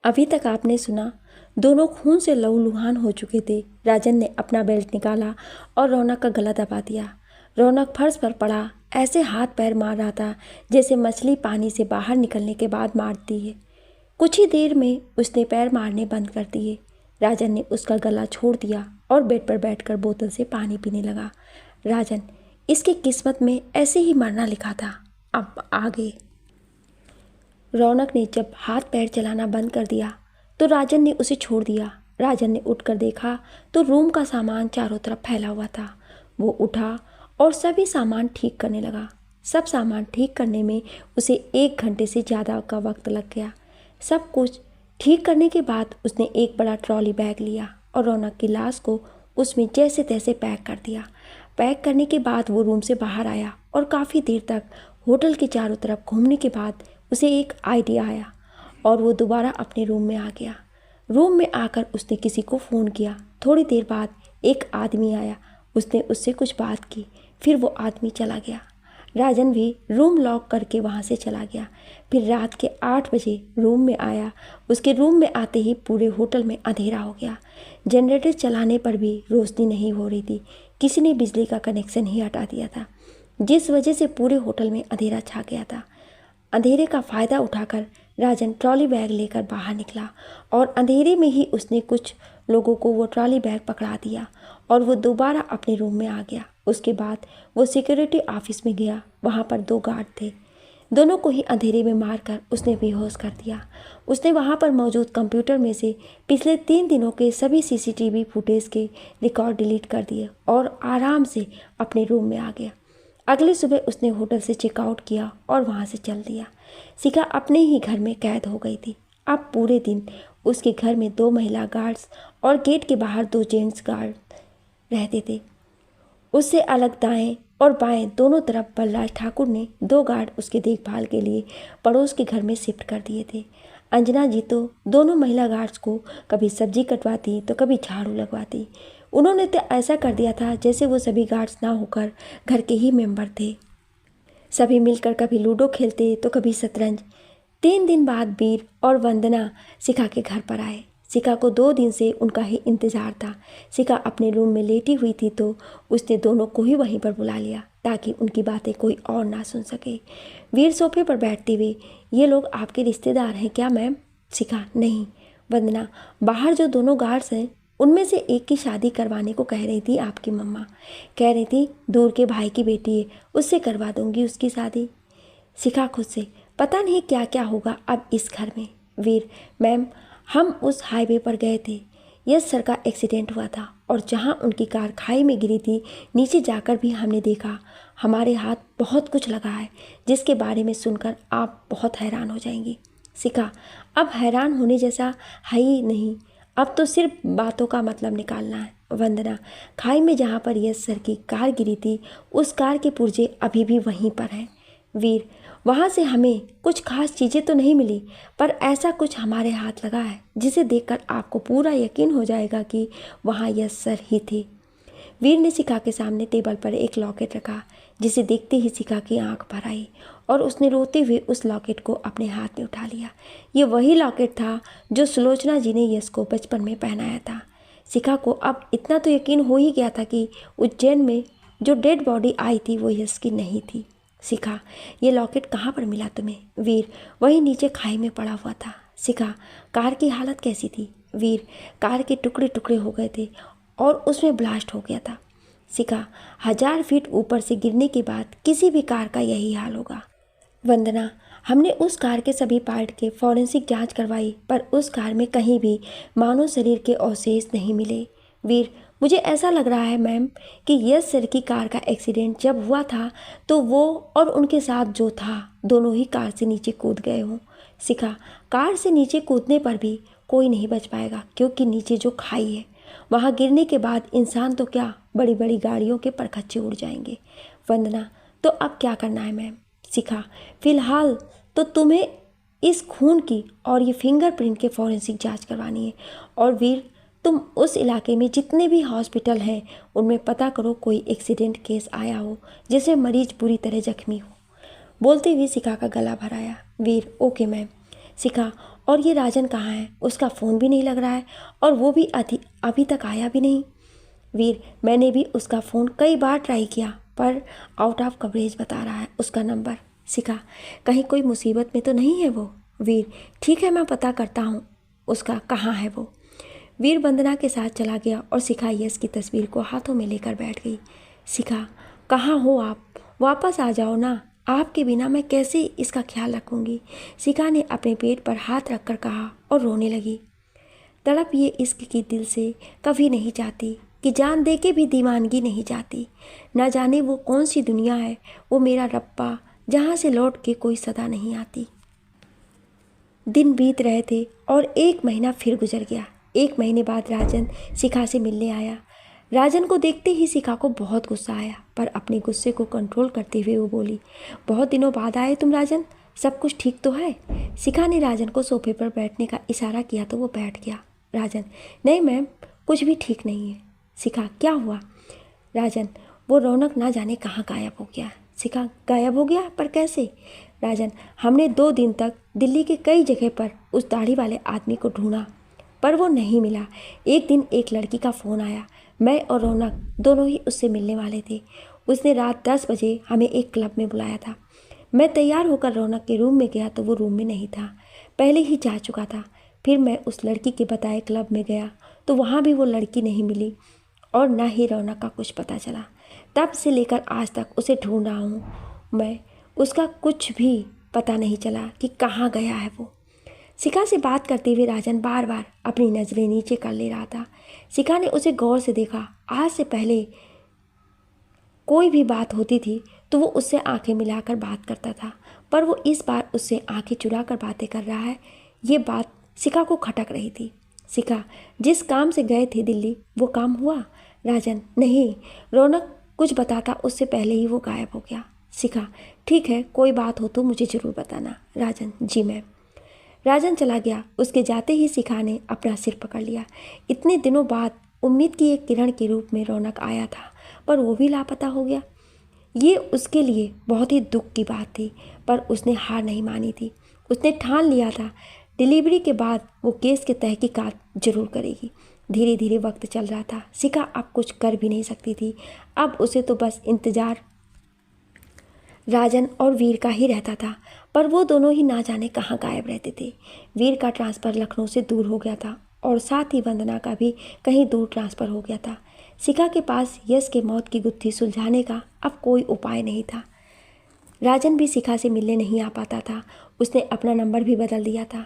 अभी तक आपने सुना, दोनों खून से लहूलुहान हो चुके थे। राजन ने अपना बेल्ट निकाला और रौनक का गला दबा दिया। रौनक फर्श पर पड़ा ऐसे हाथ पैर मार रहा था जैसे मछली पानी से बाहर निकलने के बाद मारती है। कुछ ही देर में उसने पैर मारने बंद कर दिए। राजन ने उसका गला छोड़ दिया और बेड पर बैठकर बोतल से पानी पीने लगा। राजन, इसकी किस्मत में ऐसे ही मरना लिखा था, अब आगे। रौनक ने जब हाथ पैर चलाना बंद कर दिया तो राजन ने उसे छोड़ दिया। राजन ने उठकर देखा तो रूम का सामान चारों तरफ फैला हुआ था। वो उठा और सभी सामान ठीक करने लगा। सब सामान ठीक करने में उसे 1 घंटे से ज़्यादा का वक्त लग गया। सब कुछ ठीक करने के बाद उसने एक बड़ा ट्रॉली बैग लिया और रौनक की लाश को उसमें जैसे तैसे पैक कर दिया। पैक करने के बाद वो रूम से बाहर आया और काफ़ी देर तक होटल के चारों तरफ घूमने के बाद उसे एक आइडिया आया और वो दोबारा अपने रूम में आ गया। रूम में आकर उसने किसी को फ़ोन किया। थोड़ी देर बाद एक आदमी आया। उसने उससे कुछ बात की, फिर वो आदमी चला गया। राजन भी रूम लॉक करके वहाँ से चला गया। फिर रात के 8 बजे रूम में आया। उसके रूम में आते ही पूरे होटल में अंधेरा हो गया। जनरेटर चलाने पर भी रोशनी नहीं हो रही थी। किसी ने बिजली का कनेक्शन ही हटा दिया था, जिस वजह से पूरे होटल में अंधेरा छा गया था। अंधेरे का फ़ायदा उठाकर राजन ट्रॉली बैग लेकर बाहर निकला और अंधेरे में ही उसने कुछ लोगों को वो ट्रॉली बैग पकड़ा दिया और वो दोबारा अपने रूम में आ गया। उसके बाद वो सिक्योरिटी ऑफिस में गया। वहाँ पर 2 गार्ड थे। दोनों को ही अंधेरे में मारकर उसने बेहोश कर दिया। उसने वहाँ पर मौजूद कंप्यूटर में से पिछले 3 दिनों के सभी सीसीटीवी फुटेज के रिकॉर्ड डिलीट कर दिए और आराम से अपने रूम में आ गया। अगली सुबह उसने होटल से चेकआउट किया और वहाँ से चल दिया। शिखा अपने ही घर में कैद हो गई थी। अब पूरे दिन उसके घर में 2 महिला गार्ड्स और गेट के बाहर 2 जेंट्स गार्ड रहते थे। उससे अलग दाएं और बाएं दोनों तरफ बलराज ठाकुर ने 2 गार्ड उसके देखभाल के लिए पड़ोस के घर में शिफ्ट कर दिए थे। अंजना जी तो दोनों महिला गार्ड्स को कभी सब्जी कटवाती तो कभी झाड़ू लगवाती। उन्होंने तो ऐसा कर दिया था जैसे वो सभी गार्ड्स ना होकर घर के ही मेंबर थे। सभी मिलकर कभी लूडो खेलते तो कभी शतरंज। 3 दिन बाद वीर और वंदना शिखा के घर पर आए। शिखा को 2 दिन से उनका ही इंतज़ार था। शिखा अपने रूम में लेटी हुई थी तो उसने दोनों को ही वहीं पर बुला लिया ताकि उनकी बातें कोई और ना सुन सके। वीर सोफे पर बैठते हुए, ये लोग आपके रिश्तेदार हैं क्या मैम? शिखा, नहीं। वंदना, बाहर जो 2 गार्ड्स हैं उनमें से एक की शादी करवाने को कह रही थी आपकी मम्मा। कह रही थी दूर के भाई की बेटी है, उससे करवा दूंगी उसकी शादी। शिखा खुद से, पता नहीं क्या क्या होगा अब इस घर में। वीर, मैम, हम उस हाईवे पर गए थे। यस सर का एक्सीडेंट हुआ था और जहां उनकी कार खाई में गिरी थी, नीचे जाकर भी हमने देखा। हमारे हाथ बहुत कुछ लगा है जिसके बारे में सुनकर आप बहुत हैरान हो जाएंगी। शिखा, अब हैरान होने जैसा है ही नहीं, अब तो सिर्फ बातों का मतलब निकालना है। वंदना, खाई में जहाँ पर यस सर की कार गिरी थी उस कार के पुर्जे अभी भी वहीं पर हैं। वीर, वहाँ से हमें कुछ खास चीज़ें तो नहीं मिली, पर ऐसा कुछ हमारे हाथ लगा है जिसे देखकर आपको पूरा यकीन हो जाएगा कि वहाँ यस सर ही थे। वीर ने शिखा के सामने टेबल पर एक लॉकेट रखा, जिसे देखते ही शिखा की आंख भर आई और उसने रोते हुए उस लॉकेट को अपने हाथ में उठा लिया। ये वही लॉकेट था जो सुलोचना जी ने यश को बचपन में पहनाया था। शिखा को अब इतना तो यकीन हो ही गया था कि उज्जैन में जो डेड बॉडी आई थी वो यश की नहीं थी। शिखा, ये लॉकेट कहाँ पर मिला तुम्हें? वीर, वही नीचे खाई में पड़ा हुआ था। शिखा, कार की हालत कैसी थी? वीर, कार के टुकड़े टुकड़े हो गए थे और उसमें ब्लास्ट हो गया था। शिखा, 1000 फीट ऊपर से गिरने के बाद किसी भी कार का यही हाल होगा। वंदना, हमने उस कार के सभी पार्ट के फॉरेंसिक जांच करवाई, पर उस कार में कहीं भी मानव शरीर के अवशेष नहीं मिले। वीर, मुझे ऐसा लग रहा है मैम कि यस सर की कार का एक्सीडेंट जब हुआ था तो वो और उनके साथ जो था दोनों ही कार से नीचे कूद गए हों। शिखा, कार से नीचे कूदने पर भी कोई नहीं बच पाएगा क्योंकि नीचे जो खाई है वहाँ गिरने के बाद इंसान तो क्या, बड़ी बड़ी गाड़ियों के परखच्चे उड़ जाएंगे। वंदना, तो अब क्या करना है मैम? शिखा, फिलहाल तो तुम्हें इस खून की और ये फिंगरप्रिंट के फॉरेंसिक जांच करवानी है। और वीर, तुम उस इलाके में जितने भी हॉस्पिटल हैं उनमें पता करो कोई एक्सीडेंट केस आया हो जिसमें मरीज बुरी तरह जख्मी हो। बोलते हुए शिखा का गला भर आया। वीर, ओके मैम। शिखा, और ये राजन कहाँ है? उसका फ़ोन भी नहीं लग रहा है और वो भी अभी तक आया भी नहीं। वीर, मैंने भी उसका फ़ोन कई बार ट्राई किया पर आउट ऑफ कवरेज बता रहा है उसका नंबर। शिखा, कहीं कोई मुसीबत में तो नहीं है वो? वीर, ठीक है, मैं पता करता हूँ उसका कहाँ है वो। वीर वंदना के साथ चला गया और शिखा यश की तस्वीर को हाथों में लेकर बैठ गई। शिखा, कहाँ हो आप? वापस आ जाओ ना, आपके बिना मैं कैसे इसका ख्याल रखूँगी? शिखा ने अपने पेट पर हाथ रखकर कहा और रोने लगी। तड़प ये इश्क की दिल से कभी नहीं जाती कि जान दे के भी दीवानगी नहीं जाती। ना जाने वो कौन सी दुनिया है वो मेरा रब्बा, जहाँ से लौट के कोई सदा नहीं आती। दिन बीत रहे थे और 1 महीना फिर गुजर गया। 1 महीने बाद राजन शिखा से मिलने आया। राजन को देखते ही शिखा को बहुत गुस्सा आया, पर अपने गुस्से को कंट्रोल करते हुए वो बोली, बहुत दिनों बाद आए तुम राजन, सब कुछ ठीक तो है? शिखा ने राजन को सोफे पर बैठने का इशारा किया तो वो बैठ गया। राजन, नहीं मैम, कुछ भी ठीक नहीं है। शिखा, क्या हुआ? राजन, वो रौनक ना जाने कहाँ गायब हो गया। शिखा, गायब हो गया? पर कैसे? राजन, हमने 2 दिन तक दिल्ली के कई जगह पर उस दाढ़ी वाले आदमी को ढूंढा पर वो नहीं मिला। एक दिन एक लड़की का फ़ोन आया, मैं और रौनक दोनों ही उससे मिलने वाले थे। उसने रात 10 बजे हमें एक क्लब में बुलाया था। मैं तैयार होकर रौनक के रूम में गया तो वो रूम में नहीं था, पहले ही जा चुका था। फिर मैं उस लड़की के बताए क्लब में गया तो वहाँ भी वो लड़की नहीं मिली और ना ही रौनक का कुछ पता चला। तब से लेकर आज तक उसे ढूंढ रहा हूँ मैं, उसका कुछ भी पता नहीं चला कि कहाँ गया है वो। शिखा से बात करते हुए राजन बार बार अपनी नज़रें नीचे कर ले रहा था। शिखा ने उसे गौर से देखा। आज से पहले कोई भी बात होती थी तो वो उससे आंखें मिलाकर बात करता था, पर वो इस बार उससे आंखें चुराकर बातें कर रहा है। ये बात शिखा को खटक रही थी। शिखा, जिस काम से गए थे दिल्ली वो काम हुआ? राजन, नहीं, रौनक कुछ बताता उससे पहले ही वो गायब हो गया। शिखा, ठीक है, कोई बात हो तो मुझे ज़रूर बताना। राजन, जी मैम। राजन चला गया। उसके जाते ही शिखा ने अपना सिर पकड़ लिया। इतने दिनों बाद उम्मीद की एक किरण के रूप में रौनक आया था, पर वो भी लापता हो गया। ये उसके लिए बहुत ही दुख की बात थी, पर उसने हार नहीं मानी थी। उसने ठान लिया था डिलीवरी के बाद वो केस के तहकीकात जरूर करेगी। धीरे धीरे वक्त चल रहा था। शिखा अब कुछ कर भी नहीं सकती थी। अब उसे तो बस इंतज़ार राजन और वीर का ही रहता था, पर वो दोनों ही ना जाने कहाँ गायब रहते थे। वीर का ट्रांसफ़र लखनऊ से दूर हो गया था और साथ ही वंदना का भी कहीं दूर ट्रांसफ़र हो गया था। शिखा के पास यश के मौत की गुत्थी सुलझाने का अब कोई उपाय नहीं था। राजन भी शिखा से मिलने नहीं आ पाता था। उसने अपना नंबर भी बदल दिया था।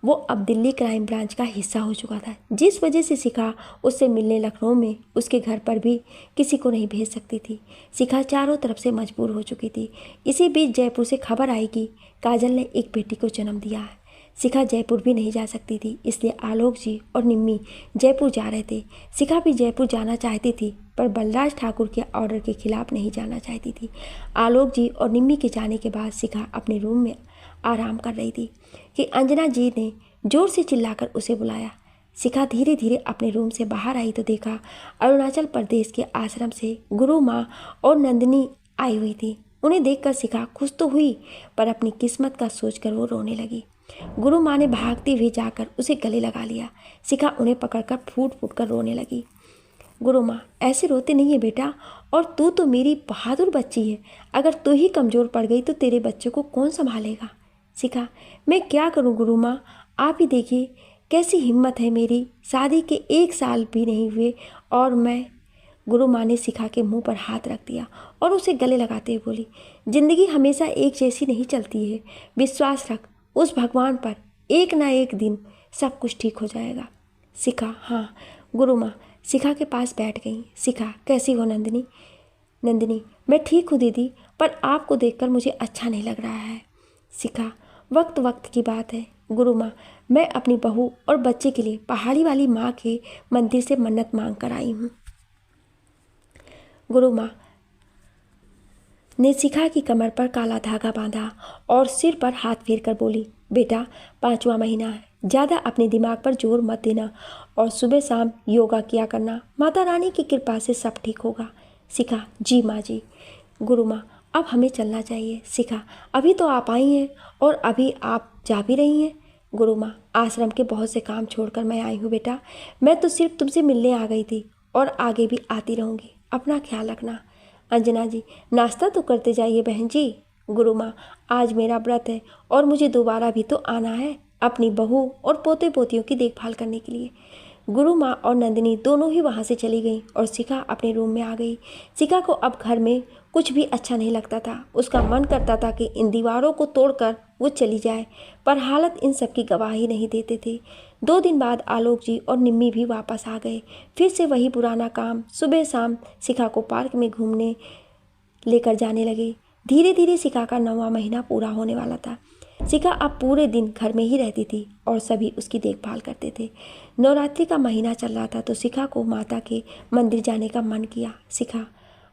वो अब दिल्ली क्राइम ब्रांच का हिस्सा हो चुका था, जिस वजह से शिखा उससे मिलने लखनऊ में उसके घर पर भी किसी को नहीं भेज सकती थी। शिखा चारों तरफ से मजबूर हो चुकी थी। इसी बीच जयपुर से खबर आई कि काजल ने एक बेटी को जन्म दिया है। शिखा जयपुर भी नहीं जा सकती थी, इसलिए आलोक जी और निम्मी जयपुर जा रहे थे। शिखा भी जयपुर जाना चाहती थी, पर बलराज ठाकुर के ऑर्डर के खिलाफ नहीं जाना चाहती थी। आलोक जी और निम्मी के जाने के बाद शिखा अपने रूम में आराम कर रही थी कि अंजना जी ने जोर से चिल्लाकर उसे बुलाया। शिखा धीरे धीरे अपने रूम से बाहर आई तो देखा अरुणाचल प्रदेश के आश्रम से गुरु माँ और नंदिनी आई हुई थी। उन्हें देखकर शिखा खुश तो हुई, पर अपनी किस्मत का सोचकर वो रोने लगी। गुरु माँ ने भागते हुए जाकर उसे गले लगा लिया। शिखा उन्हें पकड़कर फूट फूट कर रोने लगी। गुरु माँ, ऐसे रोते नहीं है बेटा, और तू तो मेरी बहादुर बच्ची है। अगर तू ही कमज़ोर पड़ गई तो तेरे बच्चे को कौन संभालेगा? शिखा, मैं क्या करूं गुरु माँ, आप ही देखिए कैसी हिम्मत है मेरी। शादी के 1 साल भी नहीं हुए और मैं। गुरु माँ ने शिखा के मुंह पर हाथ रख दिया और उसे गले लगाते हुए बोली, जिंदगी हमेशा एक जैसी नहीं चलती है। विश्वास रख उस भगवान पर, एक ना एक दिन सब कुछ ठीक हो जाएगा। शिखा, हाँ। गुरु माँ शिखा के पास बैठ गई। शिखा, कैसी हो नंदिनी? नंदिनी, मैं ठीक हूँ दीदी, पर आपको देखकर मुझे अच्छा नहीं लग रहा है। शिखा, वक्त वक्त की बात है। गुरु माँ, मैं अपनी बहू और बच्चे के लिए पहाड़ी वाली माँ के मंदिर से मन्नत मांग कर आई हूँ। गुरु माँ ने शिखा की कमर पर काला धागा बांधा और सिर पर हाथ फेर कर बोली, बेटा 5वां महीना है, ज़्यादा अपने दिमाग पर जोर मत देना और सुबह शाम योगा किया करना। माता रानी की कृपा से सब ठीक होगा। शिखा, जी माँ जी। गुरु माँ, अब हमें चलना चाहिए। शिखा, अभी तो आप आई हैं और अभी आप जा भी रही हैं। गुरु माँ, आश्रम के बहुत से काम छोड़कर मैं आई हूँ बेटा। मैं तो सिर्फ तुमसे मिलने आ गई थी और आगे भी आती रहूँगी। अपना ख्याल रखना। अंजना जी, नाश्ता तो करते जाइए बहन जी। गुरु माँ, आज मेरा व्रत है और मुझे दोबारा भी तो आना है अपनी बहू और पोते पोतियों की देखभाल करने के लिए। गुरु माँ और नंदिनी दोनों ही वहाँ से चली गईं और शिखा अपने रूम में आ गई। शिखा को अब घर में कुछ भी अच्छा नहीं लगता था। उसका मन करता था कि इन दीवारों को तोड़कर वो चली जाए, पर हालत इन सब की गवाही नहीं देते थे। 2 दिन बाद आलोक जी और निम्मी भी वापस आ गए। फिर से वही पुराना काम। सुबह शाम शिखा को पार्क में घूमने लेकर जाने लगे। धीरे धीरे शिखा का 9वां महीना पूरा होने वाला था। शिखा अब पूरे दिन घर में ही रहती थी और सभी उसकी देखभाल करते थे। नवरात्रि का महीना चल रहा था तो शिखा को माता के मंदिर जाने का मन किया। शिखा,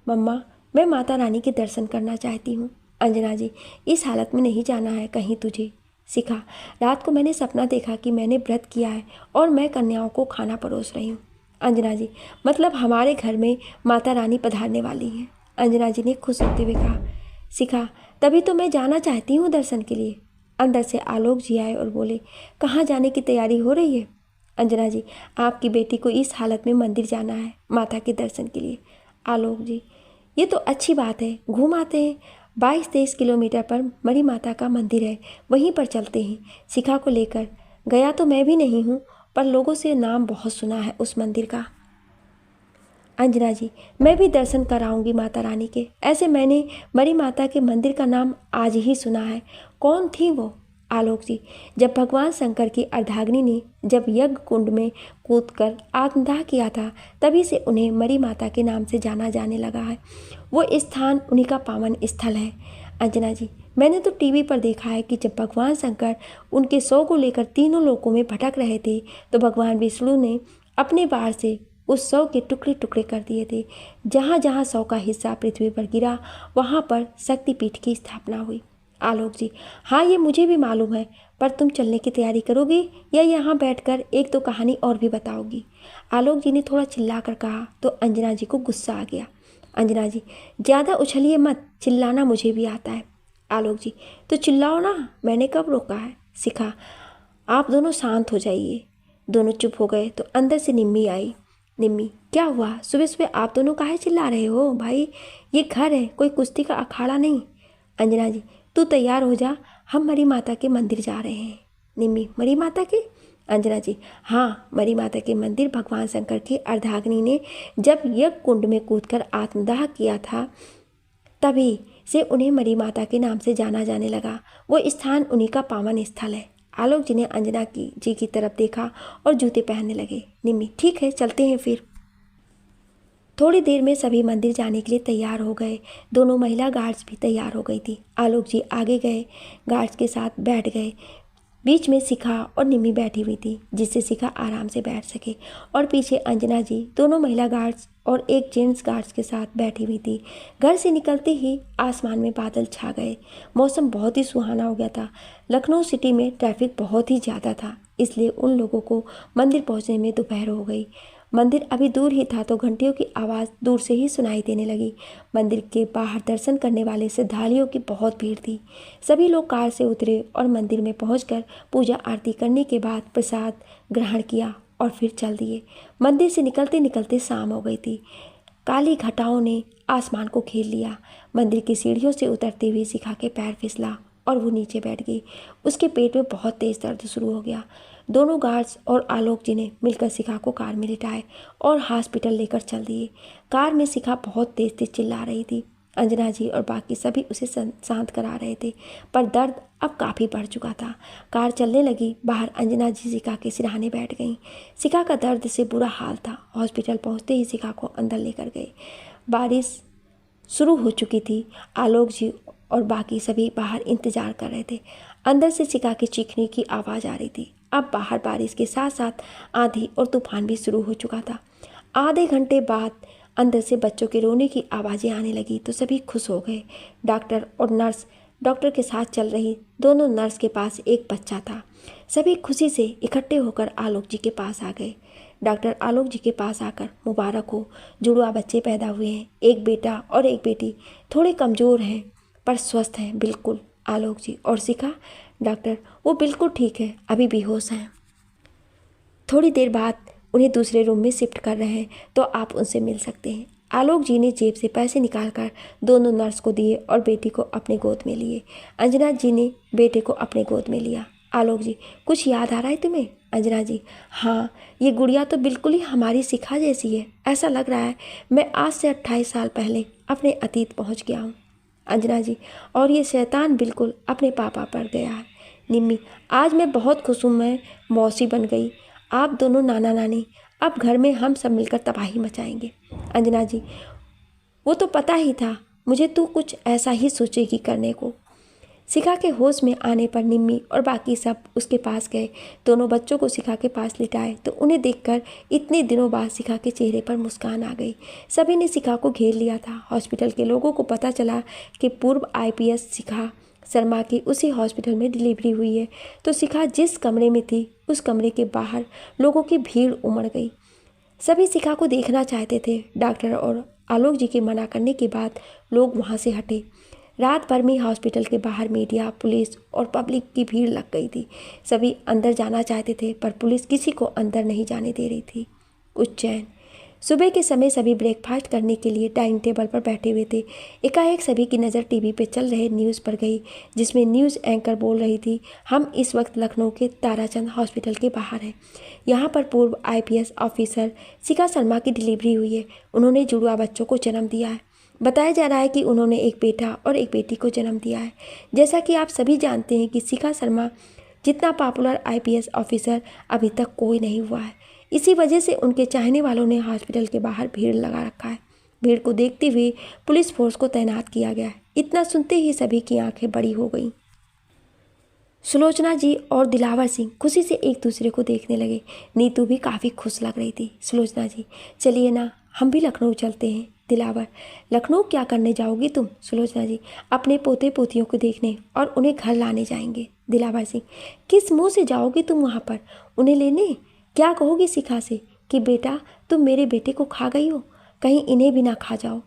मम्मा, मैं माता रानी के दर्शन करना चाहती हूँ। अंजना जी, इस हालत में नहीं जाना है कहीं तुझे। शिखा, रात को मैंने सपना देखा कि मैंने व्रत किया है और मैं कन्याओं को खाना परोस रही हूँ। अंजना जी, मतलब हमारे घर में माता रानी पधारने वाली हैं। अंजना जी ने खुश होते हुए कहा। शिखा, तभी तो मैं जाना चाहती हूँ दर्शन के लिए। अंदर से आलोक जी आए और बोले, कहाँ जाने की तैयारी हो रही है? अंजना जी, आपकी बेटी को इस हालत में मंदिर जाना है माता के दर्शन के लिए। आलोक जी, ये तो अच्छी बात है, घूम आते हैं। 22-23 किलोमीटर पर मरी माता का मंदिर है, वहीं पर चलते हैं। शिखा को लेकर गया तो मैं भी नहीं हूँ, पर लोगों से नाम बहुत सुना है उस मंदिर का। अंजना जी, मैं भी दर्शन कराऊंगी माता रानी के। ऐसे मैंने मरी माता के मंदिर का नाम आज ही सुना है। कौन थी वो? आलोक जी, जब भगवान शंकर की अर्धांगिनी ने जब यज्ञ कुंड में कूदकर आत्मदाह किया था, तभी से उन्हें मरी माता के नाम से जाना जाने लगा है। वो स्थान उन्हीं का पावन स्थल है। अंजना जी, मैंने तो टीवी पर देखा है कि जब भगवान शंकर उनके शव को लेकर तीनों लोकों में भटक रहे थे तो भगवान विष्णु ने अपने बाण से उस शव के टुकड़े टुकड़े कर दिए थे। जहाँ जहाँ शव का हिस्सा पृथ्वी पर गिरा वहाँ पर शक्तिपीठ की स्थापना हुई। आलोक जी, हाँ, ये मुझे भी मालूम है, पर तुम चलने की तैयारी करोगी या यहाँ बैठकर एक दो कहानी और भी बताओगी? आलोक जी ने थोड़ा चिल्ला कर कहा तो अंजना जी को गुस्सा आ गया। अंजना जी, ज़्यादा उछलिए मत, चिल्लाना मुझे भी आता है। आलोक जी, तो चिल्लाओ ना, मैंने कब रोका है? शिखा, आप दोनों शांत हो जाइए। दोनों चुप हो गए तो अंदर से निम्मी आई। निम्मी, क्या हुआ? सुबह सुबह आप दोनों काहे चिल्ला रहे हो भाई? ये घर है, कोई कुश्ती का अखाड़ा नहीं। अंजना जी, तू तैयार हो जा, हम मरी माता के मंदिर जा रहे हैं। निम्मी, मरी माता के? अंजना जी, हाँ, मरी माता के मंदिर। भगवान शंकर की अर्धांगिनी ने जब यज्ञ कुंड में कूदकर आत्मदाह किया था तभी से उन्हें मरी माता के नाम से जाना जाने लगा। वो स्थान उन्हीं का पावन स्थल है। आलोक जी ने अंजना जी की तरफ देखा और जूते पहनने लगे। निम्मी, ठीक है, चलते हैं फिर। थोड़ी देर में सभी मंदिर जाने के लिए तैयार हो गए। दोनों महिला गार्ड्स भी तैयार हो गई थी। आलोक जी आगे गए, गार्ड्स के साथ बैठ गए। बीच में शिखा और निम्मी बैठी हुई थी, जिससे शिखा आराम से बैठ सके, और पीछे अंजना जी दोनों महिला गार्ड्स और एक जेंट्स गार्ड्स के साथ बैठी हुई थी। घर से निकलते ही आसमान में बादल छा गए। मौसम बहुत ही सुहाना हो गया था। लखनऊ सिटी में ट्रैफिक बहुत ही ज़्यादा था, इसलिए उन लोगों को मंदिर पहुंचने में दोपहर हो गई। मंदिर अभी दूर ही था तो घंटियों की आवाज़ दूर से ही सुनाई देने लगी। मंदिर के बाहर दर्शन करने वाले श्रद्धालुओं की बहुत भीड़ थी। सभी लोग कार से उतरे और मंदिर में पहुंचकर पूजा आरती करने के बाद प्रसाद ग्रहण किया और फिर चल दिए। मंदिर से निकलते निकलते शाम हो गई थी। काली घटाओं ने आसमान को घेर लिया। मंदिर की सीढ़ियों से उतरते हुए शिखा के पैर फिसला और वो नीचे बैठ गई। उसके पेट में बहुत तेज दर्द शुरू हो गया। दोनों गार्ड्स और आलोक जी ने मिलकर शिखा को कार में लिटाए और हॉस्पिटल लेकर चल दिए। कार में शिखा बहुत तेज तेज चिल्ला रही थी। अंजना जी और बाकी सभी उसे शांत करा रहे थे, पर दर्द अब काफ़ी बढ़ चुका था। कार चलने लगी। बाहर अंजना जी शिखा के सिरहाने बैठ गईं। शिखा का दर्द से बुरा हाल था। हॉस्पिटल पहुंचते ही शिखा को अंदर लेकर गए। बारिश शुरू हो चुकी थी। आलोक जी और बाकी सभी बाहर इंतजार कर रहे थे। अंदर से शिखा के चीखने की आवाज़ आ रही थी। अब बाहर बारिश के साथ साथ आंधी और तूफान भी शुरू हो चुका था। आधे घंटे बाद अंदर से बच्चों के रोने की आवाज़ें आने लगी तो सभी खुश हो गए। डॉक्टर और नर्स डॉक्टर के साथ चल रही दोनों नर्स के पास एक बच्चा था। सभी खुशी से इकट्ठे होकर आलोक जी के पास आ गए। डॉक्टर आलोक जी के पास आकर, मुबारक हो, जुड़वा बच्चे पैदा हुए हैं, एक बेटा और एक बेटी। थोड़े कमज़ोर हैं पर स्वस्थ हैं बिल्कुल। आलोक जी और शिखा, डॉक्टर, वो बिल्कुल ठीक है, अभी बेहोश हैं। थोड़ी देर बाद उन्हें दूसरे रूम में शिफ्ट कर रहे हैं, तो आप उनसे मिल सकते हैं। आलोक जी ने जेब से पैसे निकालकर दोनों नर्स को दिए और बेटी को अपने गोद में लिए। अंजना जी ने बेटे को अपने गोद में लिया। आलोक जी, कुछ याद आ रहा है तुम्हें? अंजना जी, हाँ, ये गुड़िया तो बिल्कुल ही हमारी शिखा जैसी है। ऐसा लग रहा है मैं आज से 28 साल पहले अपने अतीत पहुँच गया हूँ। अंजना जी, और ये शैतान बिल्कुल अपने पापा पर गया है। निम्मी, आज मैं बहुत खुश हूँ, मैं मौसी बन गई। आप दोनों नाना नानी, अब घर में हम सब मिलकर तबाही मचाएंगे। अंजना जी, वो तो पता ही था मुझे, तू कुछ ऐसा ही सोचेगी करने को। शिखा के होश में आने पर निम्मी और बाकी सब उसके पास गए। दोनों बच्चों को शिखा के पास लिटाए तो उन्हें देखकर इतने दिनों बाद शिखा के चेहरे पर मुस्कान आ गई। सभी ने शिखा को घेर लिया था। हॉस्पिटल के लोगों को पता चला कि पूर्व IPS शिखा शर्मा की उसी हॉस्पिटल में डिलीवरी हुई है, तो शिखा जिस कमरे में थी उस कमरे के बाहर लोगों की भीड़ उमड़ गई। सभी शिखा को देखना चाहते थे। डॉक्टर और आलोक जी के मना करने के बाद लोग वहाँ से हटे। रात भर में हॉस्पिटल के बाहर मीडिया, पुलिस और पब्लिक की भीड़ लग गई थी। सभी अंदर जाना चाहते थे पर पुलिस किसी को अंदर नहीं जाने दे रही थी। उज्जैन। सुबह के समय सभी ब्रेकफास्ट करने के लिए डाइनिंग टेबल पर बैठे हुए थे। एकाएक सभी की नज़र टीवी पे चल रहे न्यूज़ पर गई, जिसमें न्यूज़ एंकर बोल रही थी, हम इस वक्त लखनऊ के ताराचंद हॉस्पिटल के बाहर हैं। यहाँ पर पूर्व IPS ऑफिसर शिखा शर्मा की डिलीवरी हुई है। उन्होंने जुड़वा बच्चों को जन्म दिया है। बताया जा रहा है कि उन्होंने एक बेटा और एक बेटी को जन्म दिया है। जैसा कि आप सभी जानते हैं कि शिखा शर्मा जितना पॉपुलर IPS ऑफिसर अभी तक कोई नहीं हुआ है। इसी वजह से उनके चाहने वालों ने हॉस्पिटल के बाहर भीड़ लगा रखा है। भीड़ को देखते हुए पुलिस फोर्स को तैनात किया गया है। इतना सुनते ही सभी की आंखें बड़ी हो गईं। सुलोचना जी और दिलावर सिंह खुशी से एक दूसरे को देखने लगे। नीतू भी काफ़ी खुश लग रही थी। सुलोचना जी, चलिए ना, हम भी लखनऊ चलते हैं। दिलावर, लखनऊ क्या करने जाओगी तुम? सुलोचना जी, अपने पोते पोतियों को देखने और उन्हें घर लाने जाएंगे। दिलावर सिंह, किस मुँह से जाओगी तुम वहाँ पर उन्हें लेने? क्या कहोगी शिखा से कि बेटा तुम मेरे बेटे को खा गई हो, कहीं इन्हें भी ना खा जाओ,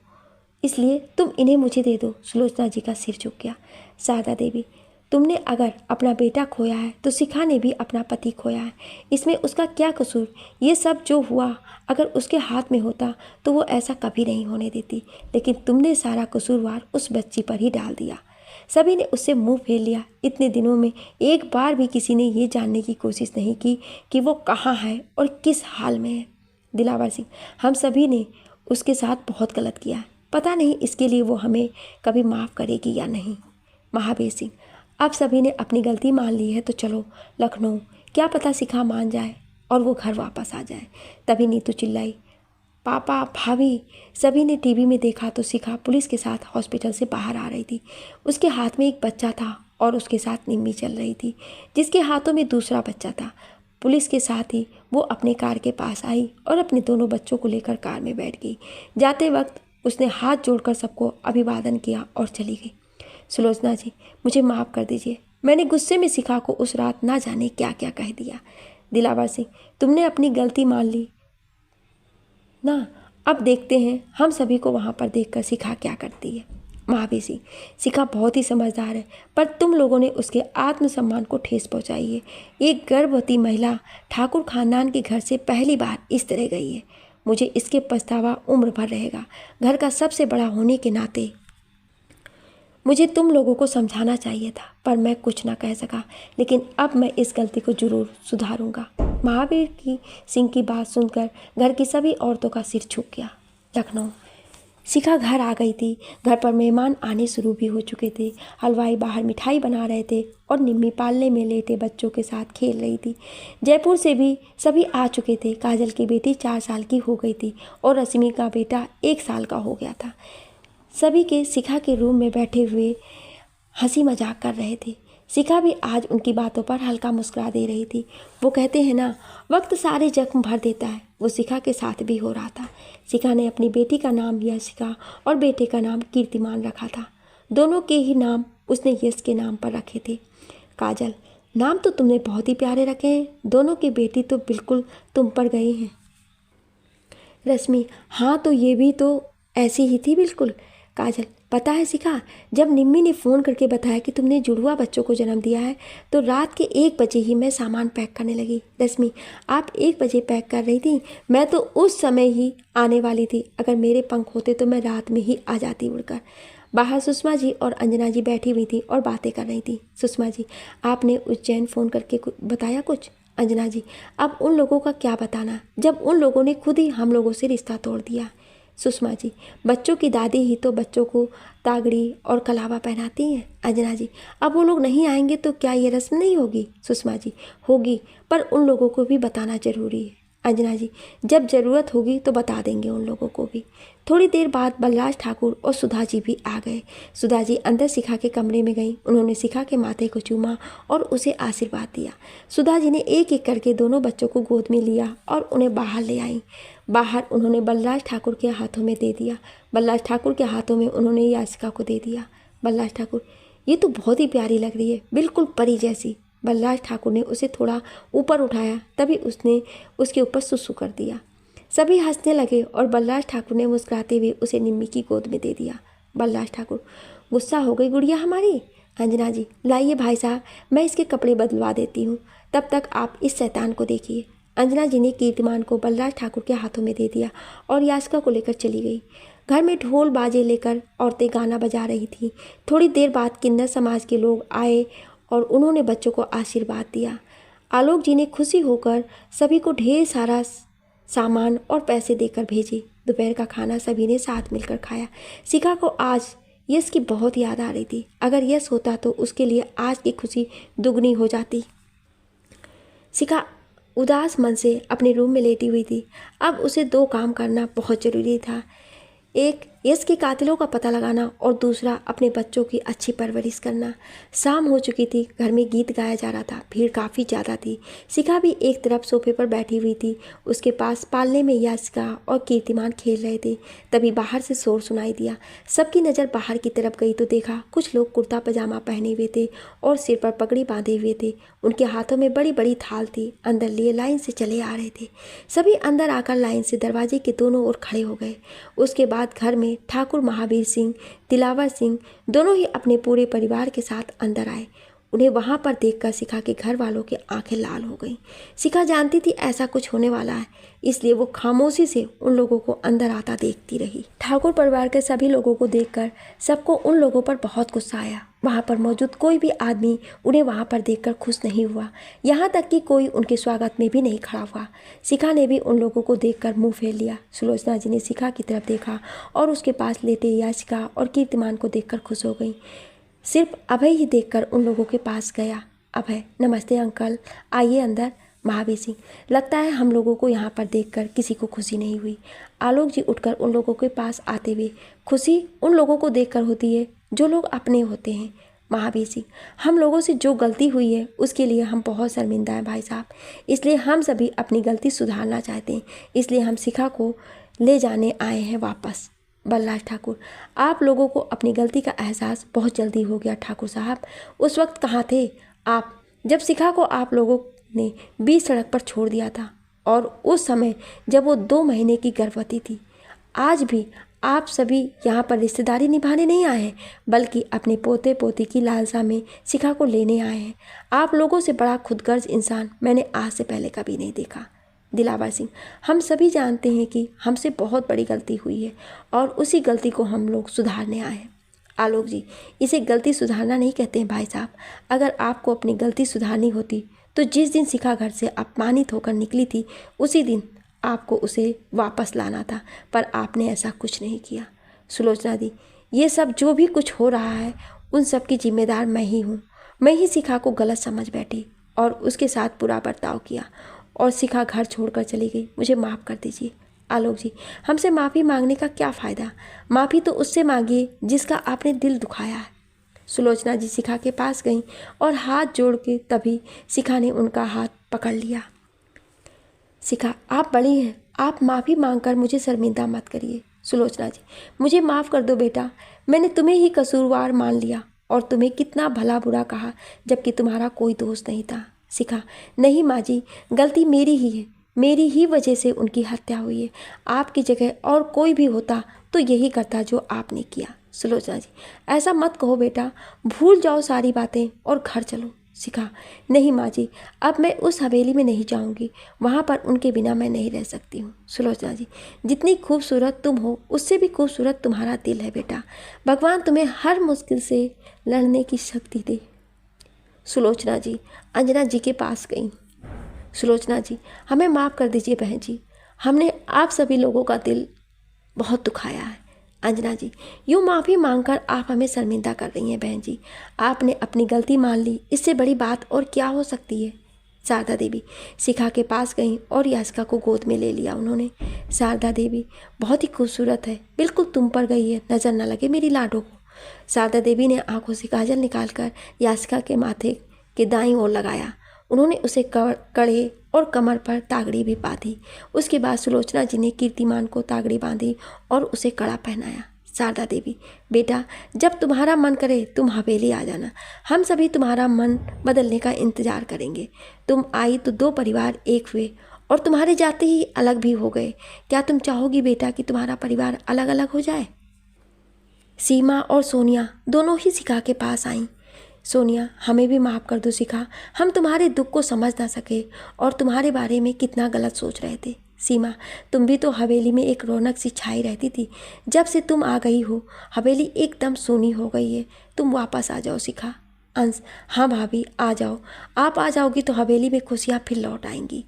इसलिए तुम इन्हें मुझे दे दो। सुलोचना जी का सिर झुक गया। शारदा देवी, तुमने अगर अपना बेटा खोया है तो शिखा ने भी अपना पति खोया है, इसमें उसका क्या कसूर? ये सब जो हुआ अगर उसके हाथ में होता तो वो ऐसा कभी नहीं होने देती, लेकिन तुमने सारा कसूरवार उस बच्ची पर ही डाल दिया। सभी ने उससे मुंह फेर लिया। इतने दिनों में एक बार भी किसी ने ये जानने की कोशिश नहीं की कि वो कहाँ है और किस हाल में है। दिलावर सिंह, हम सभी ने उसके साथ बहुत गलत किया है, पता नहीं इसके लिए वो हमें कभी माफ़ करेगी या नहीं। महावीर सिंह, अब सभी ने अपनी गलती मान ली है तो चलो लखनऊ, क्या पता शिखा मान जाए और वो घर वापस आ जाए। तभी नीतू चिल्लाई, पापा, भाभी। सभी ने टीवी में देखा तो शिखा पुलिस के साथ हॉस्पिटल से बाहर आ रही थी। उसके हाथ में एक बच्चा था और उसके साथ निम्मी चल रही थी, जिसके हाथों में दूसरा बच्चा था। पुलिस के साथ ही वो अपने कार के पास आई और अपने दोनों बच्चों को लेकर कार में बैठ गई। जाते वक्त उसने हाथ जोड़कर सबको अभिवादन किया और चली गई। सुलोचना जी, मुझे माफ़ कर दीजिए, मैंने गुस्से में शिखा को उस रात ना जाने क्या क्या कह दिया। दिलावर सिंह, तुमने अपनी गलती मान ली ना, अब देखते हैं हम सभी को वहाँ पर देखकर शिखा क्या करती है। महावीर सिंह, शिखा बहुत ही समझदार है, पर तुम लोगों ने उसके आत्मसम्मान को ठेस पहुँचाई है। एक गर्भवती महिला ठाकुर खानदान के घर से पहली बार इस तरह गई है। मुझे इसके पछतावा उम्र भर रहेगा। घर का सबसे बड़ा होने के नाते मुझे तुम लोगों को समझाना चाहिए था, पर मैं कुछ ना कह सका, लेकिन अब मैं इस गलती को जरूर सुधारूंगा। महावीर की सिंह की बात सुनकर घर की सभी औरतों का सिर झुक गया। लखनऊ। शिखा घर आ गई थी। घर पर मेहमान आने शुरू भी हो चुके थे। हलवाई बाहर मिठाई बना रहे थे और निम्मी पालने में लेटे बच्चों के साथ खेल रही थी। जयपुर से भी सभी आ चुके थे। काजल की बेटी 4 साल की हो गई थी और रश्मि का बेटा 1 साल का हो गया था। सभी के शिखा के रूम में बैठे हुए हंसी मजाक कर रहे थे। शिखा भी आज उनकी बातों पर हल्का मुस्कुरा दे रही थी। वो कहते हैं ना, वक्त सारे जख्म भर देता है, वो शिखा के साथ भी हो रहा था। शिखा ने अपनी बेटी का नाम यशिका और बेटे का नाम कीर्तिमान रखा था। दोनों के ही नाम उसने यश के नाम पर रखे थे। काजल, नाम तो तुमने बहुत ही प्यारे रखे हैं, दोनों की बेटी तो बिल्कुल तुम पर गई हैं। रश्मि, हाँ तो ये भी तो ऐसी ही थी बिल्कुल। काजल, पता है शिखा, जब निम्मी ने फ़ोन करके बताया कि तुमने जुड़वा बच्चों को जन्म दिया है तो रात के 1 बजे ही मैं सामान पैक करने लगी। रश्मि, आप 1 बजे पैक कर रही थी? मैं तो उस समय ही आने वाली थी। अगर मेरे पंख होते तो मैं रात में ही आ जाती उड़कर। बाहर सुषमा जी और अंजना जी बैठी हुई थी और बातें कर रही थी। सुषमा जी, आपने उज्जैन फ़ोन करके बताया कुछ? अंजना जी, अब उन लोगों का क्या बताना जब उन लोगों ने खुद ही हम लोगों से रिश्ता तोड़ दिया। सुषमा जी, बच्चों की दादी ही तो बच्चों को तागड़ी और कलावा पहनाती हैं। अंजना जी, अब वो लोग नहीं आएंगे तो क्या ये रस्म नहीं होगी? सुषमा जी, होगी, पर उन लोगों को भी बताना जरूरी है। अंजना जी, जब ज़रूरत होगी तो बता देंगे उन लोगों को भी। थोड़ी देर बाद बलराज ठाकुर और सुधा जी भी आ गए। सुधा जी अंदर शिखा के कमरे में गईं। उन्होंने शिखा के माथे को चूमा और उसे आशीर्वाद दिया। सुधा जी ने एक एक करके दोनों बच्चों को गोद में लिया और उन्हें बाहर ले आईं। बाहर उन्होंने बलराज ठाकुर के हाथों में दे दिया। बलराज ठाकुर के हाथों में उन्होंने याचिका को दे दिया। बलराज ठाकुर, ये तो बहुत ही प्यारी लग रही है, बिल्कुल परी जैसी। बलराज ठाकुर ने उसे थोड़ा ऊपर उठाया, तभी उसने उसके ऊपर सुसु कर दिया। सभी हंसने लगे और बलराज ठाकुर ने मुस्कुराते हुए उसे निम्मी की गोद में दे दिया। बलराज ठाकुर, गुस्सा हो गई गुड़िया हमारी? अंजना जी, लाइए भाई साहब, मैं इसके कपड़े बदलवा देती हूँ, तब तक आप इस शैतान को देखिए। अंजना जी ने कीर्तिमान को बलराज ठाकुर के हाथों में दे दिया और याचिका को लेकर चली गई। घर में ढोल बाजे लेकर औरतें गाना बजा रही थीं। थोड़ी देर बाद किन्नर समाज के लोग आए और उन्होंने बच्चों को आशीर्वाद दिया। आलोक जी ने खुशी होकर सभी को ढेर सारा सामान और पैसे देकर भेजे। दोपहर का खाना सभी ने साथ मिलकर खाया। शिखा को आज यश की बहुत याद आ रही थी। अगर यश होता तो उसके लिए आज की खुशी दुगनी हो जाती। शिखा उदास मन से अपने रूम में लेटी हुई थी। अब उसे 2 काम करना बहुत ज़रूरी था। एक, यश के कातिलों का पता लगाना और दूसरा, अपने बच्चों की अच्छी परवरिश करना। शाम हो चुकी थी, घर में गीत गाया जा रहा था, भीड़ काफ़ी ज़्यादा थी। शिखा भी एक तरफ सोफे पर बैठी हुई थी। उसके पास पालने में याचिका और कीर्तिमान खेल रहे थे। तभी बाहर से शोर सुनाई दिया। सबकी नज़र बाहर की तरफ गई तो देखा कुछ लोग कुर्ता पजामा पहने हुए थे और सिर पर पगड़ी बांधे हुए थे। उनके हाथों में बड़ी बड़ी थाल थी, अंदर लिए लाइन से चले आ रहे थे। सभी अंदर आकर लाइन से दरवाजे के दोनों ओर खड़े हो गए। उसके बाद घर में ठाकुर महावीर सिंह, दिलावर सिंह दोनों ही अपने पूरे परिवार के साथ अंदर आए। उन्हें वहां पर देखकर शिखा के घर वालों की आंखें लाल हो गईं। शिखा जानती थी ऐसा कुछ होने वाला है, इसलिए वो खामोशी से उन लोगों को अंदर आता देखती रही। ठाकुर परिवार के सभी लोगों को देखकर सबको उन लोगों पर बहुत गुस्सा आया। वहाँ पर मौजूद कोई भी आदमी उन्हें वहाँ पर देखकर खुश नहीं हुआ, यहाँ तक कि कोई उनके स्वागत में भी नहीं खड़ा हुआ। शिखा ने भी उन लोगों को देखकर मुंह फेर लिया। सुलोचना जी ने शिखा की तरफ देखा और उसके पास लेटे याचिका और कीर्तिमान को देखकर खुश हो गई। सिर्फ अभय ही देखकर उन लोगों के पास गया। अभय, नमस्ते अंकल, आइए अंदर। महावीर सिंह, लगता है हम लोगों को यहाँ पर देखकर किसी को खुशी नहीं हुई। आलोक जी उठकर उन लोगों के पास आते हुए, खुशी उन लोगों को देखकर होती है जो लोग अपने होते हैं। महावीर सिंह, हम लोगों से जो गलती हुई है उसके लिए हम बहुत शर्मिंदा हैं भाई साहब, इसलिए हम सभी अपनी गलती सुधारना चाहते हैं, इसलिए हम शिखा को ले जाने आए हैं वापस। बलराज ठाकुर, आप लोगों को अपनी गलती का एहसास बहुत जल्दी हो गया ठाकुर साहब। उस वक्त कहाँ थे आप जब शिखा को आप लोगों ने बीच सड़क पर छोड़ दिया था, और उस समय जब वो 2 महीने की गर्भवती थी। आज भी आप सभी यहाँ पर रिश्तेदारी निभाने नहीं आए हैं, बल्कि अपने पोते पोती की लालसा में शिखा को लेने आए हैं। आप लोगों से बड़ा खुदगर्ज इंसान मैंने आज से पहले कभी नहीं देखा। दिलावर सिंह, हम सभी जानते हैं कि हमसे बहुत बड़ी गलती हुई है और उसी गलती को हम लोग सुधारने आए हैं। आलोक जी, इसे गलती सुधारना नहीं कहते हैं भाई साहब। अगर आपको अपनी गलती सुधारनी होती तो जिस दिन शिखा घर से अपमानित होकर निकली थी उसी दिन आपको उसे वापस लाना था, पर आपने ऐसा कुछ नहीं किया। सुलोचना दी, ये सब जो भी कुछ हो रहा है उन सब की जिम्मेदार मैं ही हूँ। मैं ही शिखा को गलत समझ बैठी और उसके साथ बुरा बर्ताव किया और शिखा घर छोड़कर चली गई। मुझे माफ़ कर दीजिए। आलोक जी, हमसे माफ़ी मांगने का क्या फ़ायदा? माफ़ी तो उससे मांगिए जिसका आपने दिल दुखाया है। सुलोचना जी शिखा के पास गईं और हाथ जोड़ के तभी शिखा ने उनका हाथ पकड़ लिया। शिखा, आप बड़ी हैं, आप माफ़ी मांगकर मुझे शर्मिंदा मत करिए। सुलोचना जी, मुझे माफ़ कर दो बेटा, मैंने तुम्हें ही कसूरवार मान लिया और तुम्हें कितना भला बुरा कहा जबकि तुम्हारा कोई दोष नहीं था। शिखा, नहीं माँ जी, गलती मेरी ही है, मेरी ही वजह से उनकी हत्या हुई है। आपकी जगह और कोई भी होता तो यही करता जो आपने किया। सुलोचना जी, ऐसा मत कहो बेटा, भूल जाओ सारी बातें और घर चलो। शिखा, नहीं माँ जी, अब मैं उस हवेली में नहीं जाऊंगी, वहाँ पर उनके बिना मैं नहीं रह सकती हूँ। सुलोचना जी, जितनी खूबसूरत तुम हो उससे भी खूबसूरत तुम्हारा दिल है बेटा, भगवान तुम्हें हर मुश्किल से लड़ने की शक्ति दे। सुलोचना जी अंजना जी के पास गई। सुलोचना जी, हमें माफ़ कर दीजिए बहन जी, हमने आप सभी लोगों का दिल बहुत दुखाया है। अंजना जी, यूँ माफ़ी मांगकर आप हमें शर्मिंदा कर रही हैं बहन जी, आपने अपनी गलती मान ली, इससे बड़ी बात और क्या हो सकती है। शारदा देवी शिखा के पास गईं और याचिका को गोद में ले लिया उन्होंने। शारदा देवी, बहुत ही खूबसूरत है, बिल्कुल तुम पर गई है, नज़र न लगे मेरी लाडो को। शारदा देवी ने आंखों से काजल निकालकर याचिका के माथे के दाईं ओर लगाया। उन्होंने उसे कड़े और कमर पर तागड़ी भी बांधी। उसके बाद सुलोचना जी ने कीर्तिमान को तागड़ी बांधी और उसे कड़ा पहनाया। शारदा देवी, बेटा, जब तुम्हारा मन करे तुम हवेली आ जाना, हम सभी तुम्हारा मन बदलने का इंतजार करेंगे। तुम आई तो दो परिवार एक हुए और तुम्हारे जाते ही अलग भी हो गए। क्या तुम चाहोगी बेटा कि तुम्हारा परिवार अलग अलग हो जाए? सीमा और सोनिया दोनों ही शिखा के पास आईं। सोनिया, हमें भी माफ़ कर दो शिखा, हम तुम्हारे दुख को समझ ना सके और तुम्हारे बारे में कितना गलत सोच रहे थे। सीमा, तुम भी तो हवेली में एक रौनक सी छाई रहती थी, जब से तुम आ गई हो हवेली एकदम सूनी हो गई है, तुम वापस आ जाओ शिखा। अंश, हाँ भाभी आ जाओ, आप आ जाओगी तो हवेली में खुशियाँ फिर लौट आएंगी।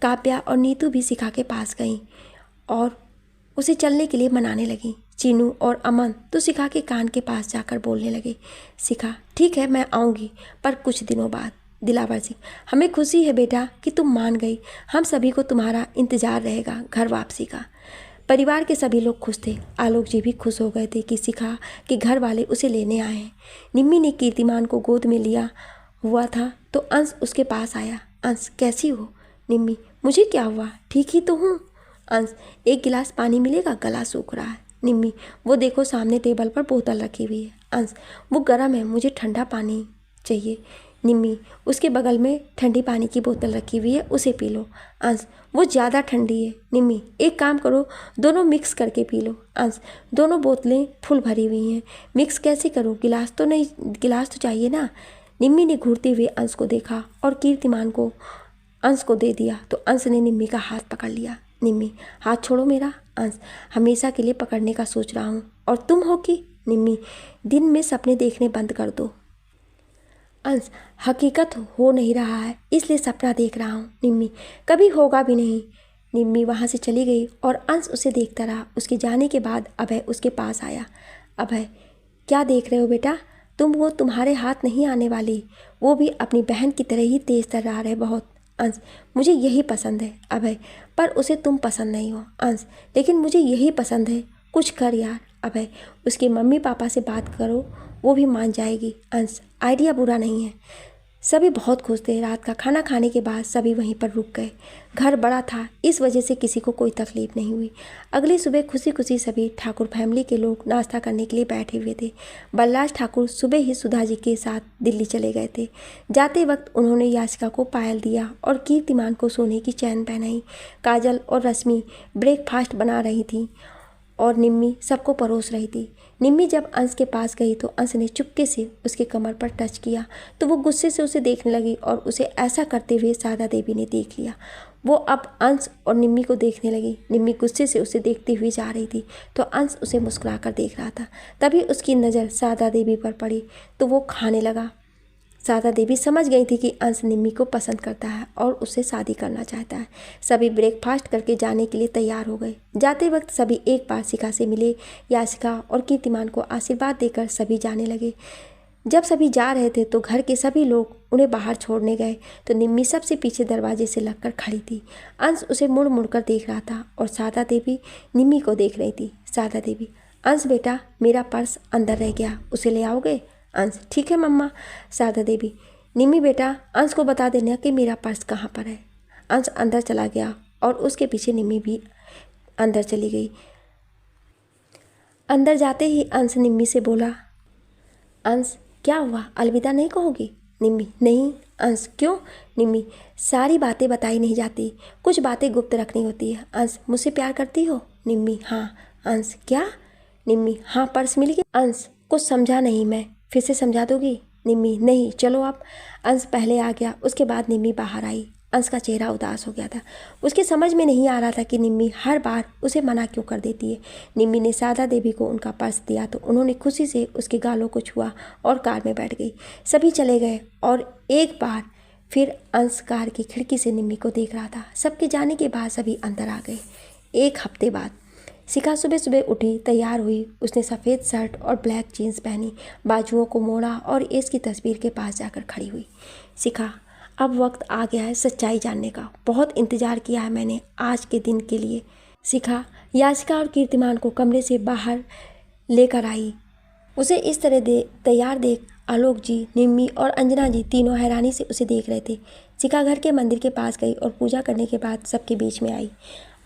काव्या और नीतू भी शिखा के पास गईं और उसे चलने के लिए मनाने लगी। चीनू और अमन तो शिखा के कान के पास जाकर बोलने लगे, शिखा ठीक है मैं आऊँगी, पर कुछ दिनों बाद। दिलावर सिंह, हमें खुशी है बेटा कि तुम मान गई, हम सभी को तुम्हारा इंतज़ार रहेगा घर वापसी का। परिवार के सभी लोग खुश थे। आलोक जी भी खुश हो गए थे कि शिखा के घर वाले उसे लेने आए हैं। निम्मी ने कीर्तिमान को गोद में लिया हुआ था तो अंश उसके पास आया। अंश, कैसी हो? निम्मी, मुझे क्या हुआ, ठीक ही तो हूँ। अंश, एक गिलास पानी मिलेगा, गला सूख रहा है। निम्मी, वो देखो सामने टेबल पर बोतल रखी हुई है। अंश, वो गर्म है, मुझे ठंडा पानी चाहिए। निम्मी, उसके बगल में ठंडी पानी की बोतल रखी हुई है, उसे पी लो। अंश, वो ज़्यादा ठंडी है। निम्मी, एक काम करो, दोनों मिक्स करके पी लो। अंश, दोनों बोतलें फुल भरी हुई हैं, मिक्स कैसे करूँ, गिलास तो नहीं, गिलास तो चाहिए ना। निम्मी ने घूरते हुए अंश को देखा और कीर्तिमान को अंश को दे दिया तो अंश ने निम्मी का हाथ पकड़ लिया। निम्मी, हाथ छोड़ो मेरा। अंश, हमेशा के लिए पकड़ने का सोच रहा हूँ और तुम हो कि? निम्मी, दिन में सपने देखने बंद कर दो। अंश, हकीकत हो नहीं रहा है इसलिए सपना देख रहा हूँ। निम्मी, कभी होगा भी नहीं। निम्मी वहाँ से चली गई और अंश उसे देखता रहा। उसके जाने के बाद अभय उसके पास आया। अभय, क्या देख रहे हो बेटा, वो तुम्हारे हाथ नहीं आने वाली, वो भी अपनी बहन की तरह ही तेज तर्रार है बहुत। अंश, मुझे यही पसंद है अभय, पर उसे तुम पसंद नहीं हो। अंश, लेकिन मुझे यही पसंद है, कुछ कर यार। अभय, उसके मम्मी पापा से बात करो, वो भी मान जाएगी। अंश, आइडिया बुरा नहीं है। सभी बहुत खुश थे। रात का खाना खाने के बाद सभी वहीं पर रुक गए। घर बड़ा था, इस वजह से किसी को कोई तकलीफ नहीं हुई। अगली सुबह खुशी खुशी सभी ठाकुर फैमिली के लोग नाश्ता करने के लिए बैठे हुए थे। बलराज ठाकुर सुबह ही सुधा जी के साथ दिल्ली चले गए थे। जाते वक्त उन्होंने याचिका को पायल दिया और कीर्तिमान को सोने की चैन पहनाई। काजल और रश्मि ब्रेकफास्ट बना रही थी और निम्मी सबको परोस रही थी। निम्मी जब अंश के पास गई तो अंश ने चुपके से उसके कमर पर टच किया तो वो गुस्से से उसे देखने लगी और उसे ऐसा करते हुए शारदा देवी ने देख लिया। वो अब अंश और निम्मी को देखने लगी। निम्मी गुस्से से उसे देखती हुई जा रही थी तो अंश उसे मुस्कुराकर देख रहा था। तभी उसकी नज़र शारदा देवी पर पड़ी तो वो खाने लगा। शारदा देवी समझ गई थी कि अंश निम्मी को पसंद करता है और उससे शादी करना चाहता है। सभी ब्रेकफास्ट करके जाने के लिए तैयार हो गए। जाते वक्त सभी एक बार शिखा से मिले। याचिका और कीर्तिमान को आशीर्वाद देकर सभी जाने लगे। जब सभी जा रहे थे तो घर के सभी लोग उन्हें बाहर छोड़ने गए तो निम्मी सबसे पीछे दरवाजे से लगकर खड़ी थी। अंश उसे मुड़ मुड़ कर देख रहा था और शारदा देवी निम्मी को देख रही थी। शारदा देवी, अंश बेटा, मेरा पर्स अंदर रह गया, उसे ले आओगे? अंश, ठीक है मम्मा। शारदा देवी, निम्मी बेटा, अंश को बता देना कि मेरा पर्स कहाँ पर है। अंश अंदर चला गया और उसके पीछे निम्मी भी अंदर चली गई। अंदर जाते ही अंश निम्मी से बोला, अंश क्या हुआ, अलविदा नहीं कहोगी? निम्मी, नहीं। अंश, क्यों? निम्मी, सारी बातें बताई नहीं जाती, कुछ बातें गुप्त रखनी होती है। अंश, मुझसे प्यार करती हो? निम्मी, हाँ। अंश, क्या? निम्मी, हाँ पर्स मिल गया? अंश, कुछ समझा नहीं मैं, फिर से समझा दोगी? निम्मी, नहीं चलो आप। अंश पहले आ गया, उसके बाद निम्मी बाहर आई। अंश का चेहरा उदास हो गया था। उसकी समझ में नहीं आ रहा था कि निम्मी हर बार उसे मना क्यों कर देती है। निम्मी ने शारदा देवी को उनका पर्स दिया तो उन्होंने खुशी से उसके गालों को छुआ और कार में बैठ गई। सभी चले गए और एक बार फिर अंश कार की खिड़की से निम्मी को देख रहा था। सबके जाने के बाद सभी अंदर आ गए। एक हफ्ते बाद शिखा सुबह सुबह उठी, तैयार हुई। उसने सफ़ेद शर्ट और ब्लैक जीन्स पहनी, बाजुओं को मोड़ा और एस की तस्वीर के पास जाकर खड़ी हुई। शिखा, अब वक्त आ गया है सच्चाई जानने का। बहुत इंतज़ार किया है मैंने आज के दिन के लिए। शिखा याचिका और कीर्तिमान को कमरे से बाहर लेकर आई। उसे इस तरह तैयार देख आलोक जी, निम्मी और अंजना जी तीनों हैरानी से उसे देख रहे थे। शिखा घर के मंदिर के पास गई और पूजा करने के बाद सबके बीच में आई।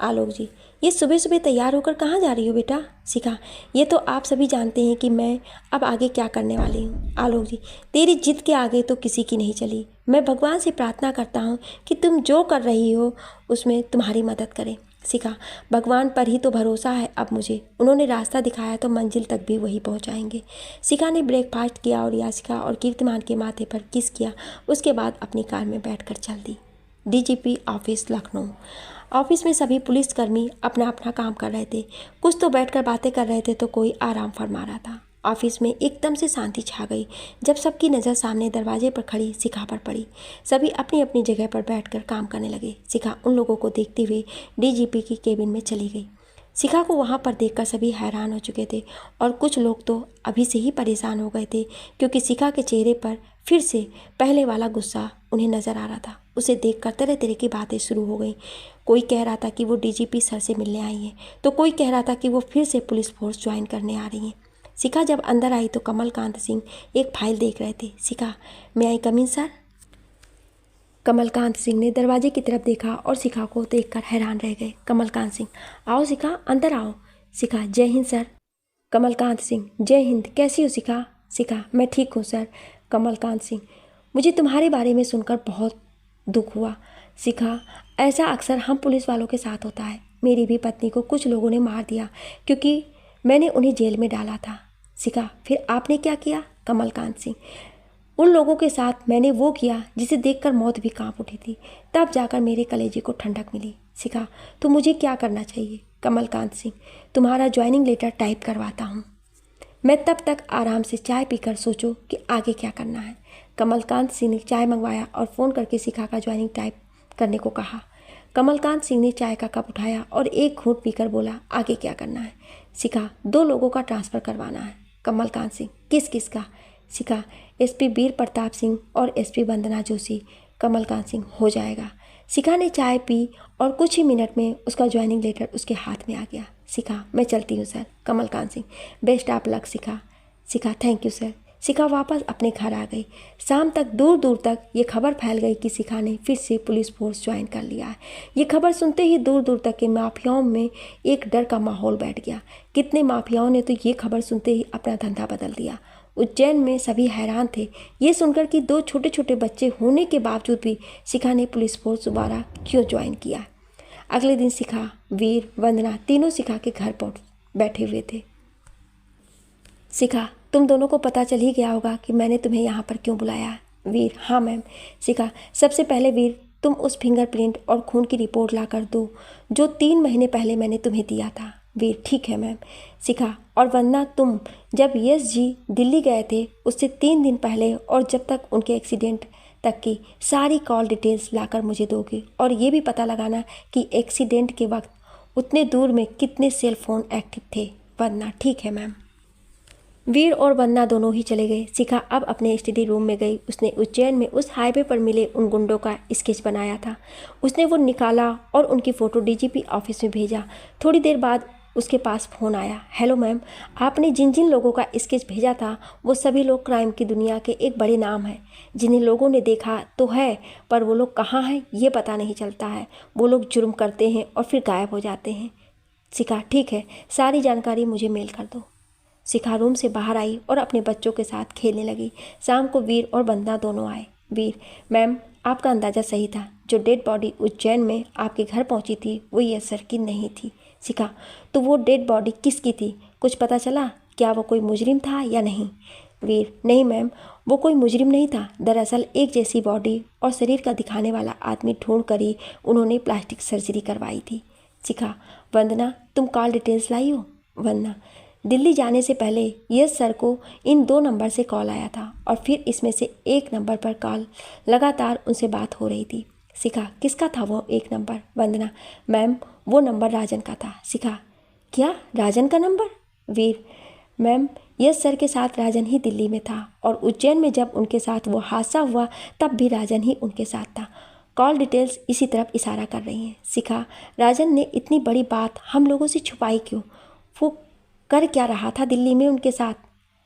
आलोक जी, ये सुबह सुबह तैयार होकर कहाँ जा रही हो बेटा? शिखा, ये तो आप सभी जानते हैं कि मैं अब आगे क्या करने वाली हूँ। आलोक जी, तेरी जिद के आगे तो किसी की नहीं चली। मैं भगवान से प्रार्थना करता हूँ कि तुम जो कर रही हो उसमें तुम्हारी मदद करें। शिखा, भगवान पर ही तो भरोसा है अब मुझे। उन्होंने रास्ता दिखाया तो मंजिल तक भी वही पहुँचाएंगे। शिखा ने ब्रेकफास्ट किया और याचिका और कीर्तिमान के माथे पर किस किया। उसके बाद अपनी कार में बैठकर चल दी। DGP office, Lucknow. ऑफिस में सभी पुलिसकर्मी अपना अपना काम कर रहे थे। कुछ तो बैठकर बातें कर रहे थे तो कोई आराम फरमा रहा था। ऑफिस में एकदम से शांति छा गई जब सबकी नज़र सामने दरवाजे पर खड़ी शिखा पर पड़ी। सभी अपनी अपनी जगह पर बैठकर काम करने लगे। शिखा उन लोगों को देखते हुए डीजीपी की केबिन में चली गई। शिखा को वहाँ पर देखकर सभी हैरान हो चुके थे और कुछ लोग तो अभी से ही परेशान हो गए थे क्योंकि शिखा के चेहरे पर फिर से पहले वाला गुस्सा उन्हें नज़र आ रहा था। उसे देखकर तरह तरह की बातें शुरू हो गई। कोई कह रहा था कि वो डीजीपी सर से मिलने आई हैं तो कोई कह रहा था कि वो फिर से पुलिस फोर्स ज्वाइन करने आ रही हैं। शिखा जब अंदर आई तो कमलकांत सिंह एक फाइल देख रहे थे। शिखा, मैं आई कम इन सर? कमलकांत सिंह ने दरवाजे की तरफ देखा और शिखा को देखकर हैरान रह गए। कमलकांत सिंह, आओ शिखा, अंदर आओ। शिखा, जय हिंद सर। कमलकांत सिंह, जय हिंद, कैसी हो शिखा? शिखा, मैं ठीक हूँ सर। कमलकांत सिंह, मुझे तुम्हारे बारे में सुनकर बहुत दुख हुआ। शिखा, ऐसा अक्सर हम पुलिस वालों के साथ होता है। मेरी भी पत्नी को कुछ लोगों ने मार दिया क्योंकि मैंने उन्हें जेल में डाला था। शिखा, फिर आपने क्या किया? कमलकांत सिंह, उन लोगों के साथ मैंने वो किया जिसे देखकर मौत भी कांप उठी थी। तब जाकर मेरे कलेजे को ठंडक मिली। शिखा, तो मुझे क्या करना चाहिए? कमलकांत सिंह, तुम्हारा ज्वाइनिंग लेटर टाइप करवाता हूँ मैं, तब तक आराम से चाय पीकर सोचो कि आगे क्या करना है। कमलकांत सिंह ने चाय मंगवाया और फ़ोन करके शिखा का ज्वाइनिंग टाइप करने को कहा। कमलकांत सिंह ने चाय का कप उठाया और एक घूंट पीकर बोला, आगे क्या करना है? शिखा, 2 लोगों का ट्रांसफ़र करवाना है। कमलकांत सिंह, किस किस का? शिखा, एसपी वीर प्रताप सिंह और एसपी वंदना जोशी। कमलकांत सिंह, हो जाएगा। शिखा ने चाय पी और कुछ ही मिनट में उसका ज्वाइनिंग लेटर उसके हाथ में आ गया। शिखा, मैं चलती हूँ sir. Kamalkant Singh, best of luck Shikha. Shikha, thank you sir. Shikha वापस अपने घर आ गई। शाम तक दूर दूर तक ये खबर फैल गई कि शिखा ने फिर से पुलिस फोर्स ज्वाइन कर लिया है। ये खबर सुनते ही दूर दूर तक के माफियाओं में एक डर का माहौल बैठ गया। कितने माफियाओं ने तो ये खबर सुनते ही अपना धंधा बदल दिया। उज्जैन में सभी हैरान थे ये सुनकर कि 2 छोटे छोटे बच्चे होने के बावजूद भी शिखा ने पुलिस फोर्स दोबारा क्यों ज्वाइन किया। अगले दिन शिखा, वीर, वंदना तीनों शिखा के घर पर बैठे हुए थे। शिखा, तुम दोनों को पता चल ही गया होगा कि मैंने तुम्हें यहाँ पर क्यों बुलाया। वीर, हाँ मैम। शिखा, सबसे पहले वीर, तुम उस फिंगरप्रिंट और खून की रिपोर्ट ला कर दो जो 3 महीने पहले मैंने तुम्हें दिया था। वीर, ठीक है मैम। शिखा और वंदना, तुम जब यश जी दिल्ली गए थे उससे 3 दिन पहले और जब तक उनके एक्सीडेंट तक की सारी कॉल डिटेल्स लाकर मुझे दोगे और ये भी पता लगाना कि एक्सीडेंट के वक्त उतने दूर में कितने सेल फोन एक्टिव थे। वंदना, ठीक है मैम। वीर और वंदना दोनों ही चले गए। शिखा अब अपने स्टडी रूम में गई। उसने उज्जैन में उस हाईवे पर मिले उन गुंडों का स्केच बनाया था। उसने वो निकाला और उनकी फ़ोटो डीजीपी ऑफिस में भेजा। थोड़ी देर बाद उसके पास फ़ोन आया। हेलो मैम, आपने जिन जिन लोगों का स्केच भेजा था वो सभी लोग क्राइम की दुनिया के एक बड़े नाम हैं जिन्हें लोगों ने देखा तो है, पर वो लोग कहाँ हैं ये पता नहीं चलता है। वो लोग जुर्म करते हैं और फिर गायब हो जाते हैं। शिखा, ठीक है, सारी जानकारी मुझे मेल कर दो। शिखा रूम से बाहर आई और अपने बच्चों के साथ खेलने लगी। शाम को वीर और वंदना दोनों आए। वीर, मैम, आपका अंदाज़ा सही था। जो डेड बॉडी उज्जैन में आपके घर पहुंची थी वो यश सर की नहीं थी। शिखा, तो वो डेड बॉडी किसकी थी? कुछ पता चला? क्या वो कोई मुजरिम था या नहीं? वीर, नहीं मैम, वो कोई मुजरिम नहीं था। दरअसल एक जैसी बॉडी और शरीर का दिखाने वाला आदमी ढूंढ कर ही उन्होंने प्लास्टिक सर्जरी करवाई थी। शिखा, वंदना, तुम कॉल डिटेल्स लाई हो? वंदना, दिल्ली जाने से पहले यस सर को इन 2 नंबर से कॉल आया था और फिर इसमें से एक नंबर पर कॉल लगातार उनसे बात हो रही थी। शिखा, किसका था वो एक नंबर? वंदना, मैम वो नंबर राजन का था। शिखा, क्या राजन का नंबर? वीर, मैम यस सर के साथ राजन ही दिल्ली में था और उज्जैन में जब उनके साथ वो हादसा हुआ तब भी राजन ही उनके साथ था। कॉल डिटेल्स इसी तरफ इशारा कर रही हैं। शिखा, राजन ने इतनी बड़ी बात हम लोगों से छुपाई क्यों? वो कर क्या रहा था दिल्ली में उनके साथ?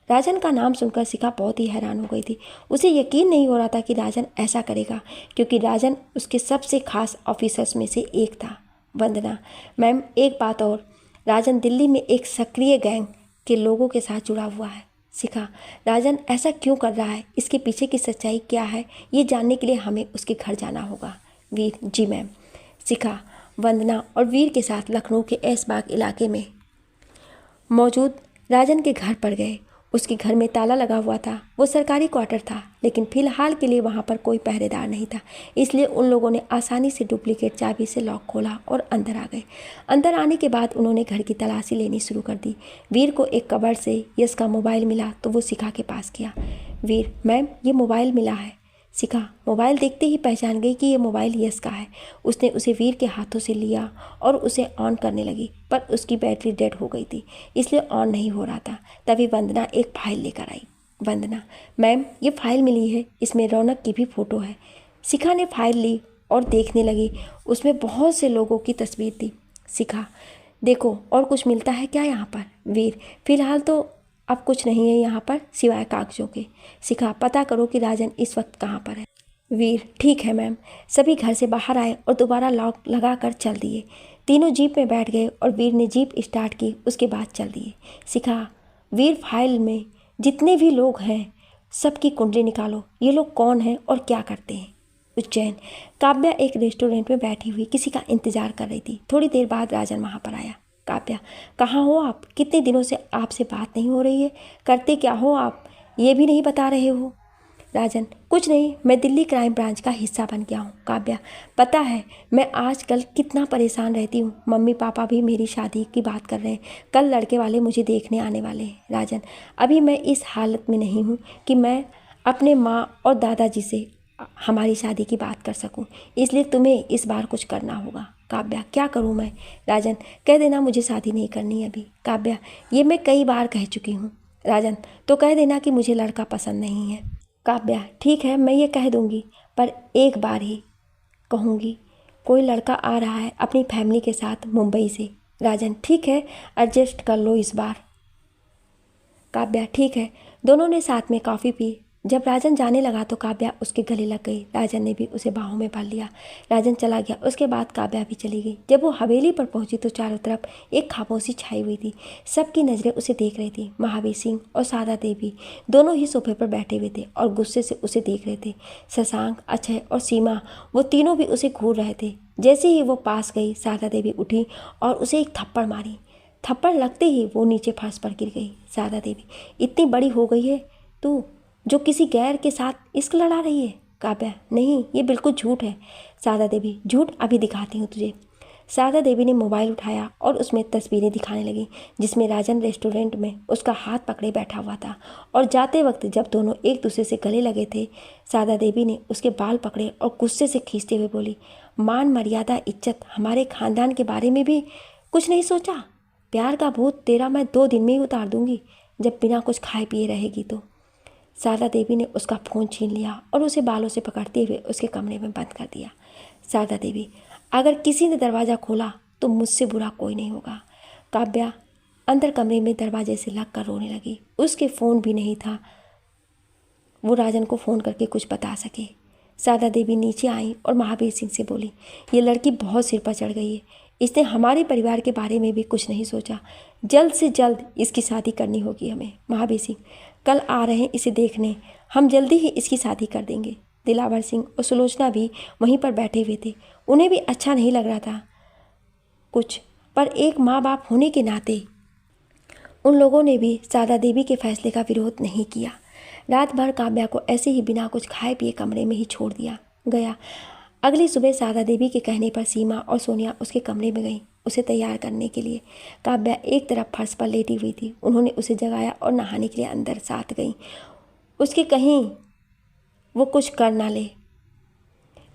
राजन का नाम सुनकर शिखा बहुत ही हैरान हो गई थी। उसे यकीन नहीं हो रहा था कि राजन ऐसा करेगा, क्योंकि राजन उसके सबसे खास ऑफिसर्स में से एक था। वंदना, मैम एक बात और, राजन दिल्ली में एक सक्रिय गैंग के लोगों के साथ जुड़ा हुआ है। शिखा, राजन ऐसा क्यों कर रहा है? इसके पीछे की सच्चाई क्या है? ये जानने के लिए हमें उसके घर जाना होगा। वीर, जी मैम। शिखा, वंदना और वीर के साथ लखनऊ के ऐशबाग इलाके में मौजूद राजन के घर पर गए। उसके घर में ताला लगा हुआ था। वो सरकारी क्वार्टर था, लेकिन फिलहाल के लिए वहाँ पर कोई पहरेदार नहीं था, इसलिए उन लोगों ने आसानी से डुप्लीकेट चाबी से लॉक खोला और अंदर आ गए। अंदर आने के बाद उन्होंने घर की तलाशी लेनी शुरू कर दी। वीर को एक कबर्ड से यश का मोबाइल मिला तो वो शिखा के पास किया। वीर, मैम ये मोबाइल मिला है। शिखा, मोबाइल देखते ही पहचान गई कि ये मोबाइल यश का है। उसने उसे वीर के हाथों से लिया और उसे ऑन करने लगी, पर उसकी बैटरी डेड हो गई थी, इसलिए ऑन नहीं हो रहा था। तभी वंदना एक फाइल लेकर आई। वंदना, मैम ये फाइल मिली है, इसमें रौनक की भी फ़ोटो है। शिखा ने फाइल ली और देखने लगी। उसमें बहुत से लोगों की तस्वीर थी। शिखा, देखो और कुछ मिलता है क्या यहाँ पर? वीर, फिलहाल तो अब कुछ नहीं है यहाँ पर सिवाय कागजों के। शिखा, पता करो कि राजन इस वक्त कहाँ पर है। वीर, ठीक है मैम। सभी घर से बाहर आए और दोबारा लॉक लगा कर चल दिए। तीनों जीप में बैठ गए और वीर ने जीप स्टार्ट की, उसके बाद चल दिए। शिखा, वीर फाइल में जितने भी लोग हैं सबकी कुंडली निकालो। ये लोग कौन हैं और क्या करते हैं? उज्जैन। काव्या एक रेस्टोरेंट में बैठी हुई किसी का इंतजार कर रही थी। थोड़ी देर बाद राजन वहाँ पर आया। काव्या, कहाँ हो आप? कितने दिनों से आपसे बात नहीं हो रही है। करते क्या हो आप, ये भी नहीं बता रहे हो। राजन, कुछ नहीं, मैं दिल्ली क्राइम ब्रांच का हिस्सा बन गया हूँ। काव्या, पता है मैं आजकल कितना परेशान रहती हूँ। मम्मी पापा भी मेरी शादी की बात कर रहे हैं। कल लड़के वाले मुझे देखने आने वाले हैं। राजन, अभी मैं इस हालत में नहीं हूँ कि मैं अपने माँ और दादाजी से हमारी शादी की बात कर सकूं, इसलिए तुम्हें इस बार कुछ करना होगा। काव्या, क्या करूं मैं? राजन, कह देना मुझे शादी नहीं करनी अभी। काव्या, ये मैं कई बार कह चुकी हूँ। राजन, तो कह देना कि मुझे लड़का पसंद नहीं है। काव्या, ठीक है मैं ये कह दूंगी, पर एक बार ही कहूँगी। कोई लड़का आ रहा है अपनी फैमिली के साथ मुंबई से। राजन, ठीक है एडजस्ट कर लो इस बार। काव्या, ठीक है। दोनों ने साथ में कॉफ़ी पी। जब राजन जाने लगा तो काव्या उसके गले लग गई। राजन ने भी उसे बाहों में भर लिया। राजन चला गया। उसके बाद काव्या भी चली गई। जब वो हवेली पर पहुंची तो चारों तरफ एक खामोशी छाई हुई थी। सबकी नज़रें उसे देख रही थी। महावीर सिंह और सादा देवी दोनों ही सोफे पर बैठे हुए थे और गुस्से से उसे देख रहे थे। शशांक, अक्षय और सीमा, वो तीनों भी उसे घूर रहे थे। जैसे ही वो पास गई, सादा देवी उठी और उसे एक थप्पड़ मारी। थप्पड़ लगते ही वो नीचे फर्श पर गिर गई। सादा देवी, इतनी बड़ी हो गई है तू, जो किसी गैर के साथ इश्क लड़ा रही है? काव्या, नहीं ये बिल्कुल झूठ है। सादा देवी, झूठ अभी दिखाती हूँ तुझे। सादा देवी ने मोबाइल उठाया और उसमें तस्वीरें दिखाने लगी, जिसमें राजन रेस्टोरेंट में उसका हाथ पकड़े बैठा हुआ था और जाते वक्त जब दोनों एक दूसरे से गले लगे थे, सादा देवी ने उसके बाल पकड़े और गुस्से से खींचते हुए बोली, मान मर्यादा इज्जत हमारे खानदान के बारे में भी कुछ नहीं सोचा? प्यार का भूत तेरा मैं 2 दिन में ही उतार दूंगी, जब बिना कुछ खाए पिए रहेगी तो। सादा देवी ने उसका फ़ोन छीन लिया और उसे बालों से पकड़ते हुए उसके कमरे में बंद कर दिया। सादा देवी, अगर किसी ने दरवाज़ा खोला तो मुझसे बुरा कोई नहीं होगा। काव्या अंदर कमरे में दरवाजे से लग कर रोने लगी। उसके फ़ोन भी नहीं था वो राजन को फ़ोन करके कुछ बता सके। सादा देवी नीचे आई और महावीर सिंह से बोली, ये लड़की बहुत सिर पर चढ़ गई है। इसने हमारे परिवार के बारे में भी कुछ नहीं सोचा। जल्द से जल्द इसकी शादी करनी होगी हमें। महावीर सिंह, कल आ रहे हैं इसे देखने, हम जल्दी ही इसकी शादी कर देंगे। दिलावर सिंह और सुलोचना भी वहीं पर बैठे हुए थे। उन्हें भी अच्छा नहीं लग रहा था कुछ, पर एक माँ बाप होने के नाते उन लोगों ने भी सादा देवी के फैसले का विरोध नहीं किया। रात भर काव्या को ऐसे ही बिना कुछ खाए पिए कमरे में ही छोड़ दिया गया। अगली सुबह सादा देवी के कहने पर सीमा और सोनिया उसके कमरे में गईं उसे तैयार करने के लिए। काव्या एक तरफ फर्श पर लेटी हुई थी। उन्होंने उसे जगाया और नहाने के लिए अंदर साथ गईं, उसके कहीं वो कुछ कर ना ले।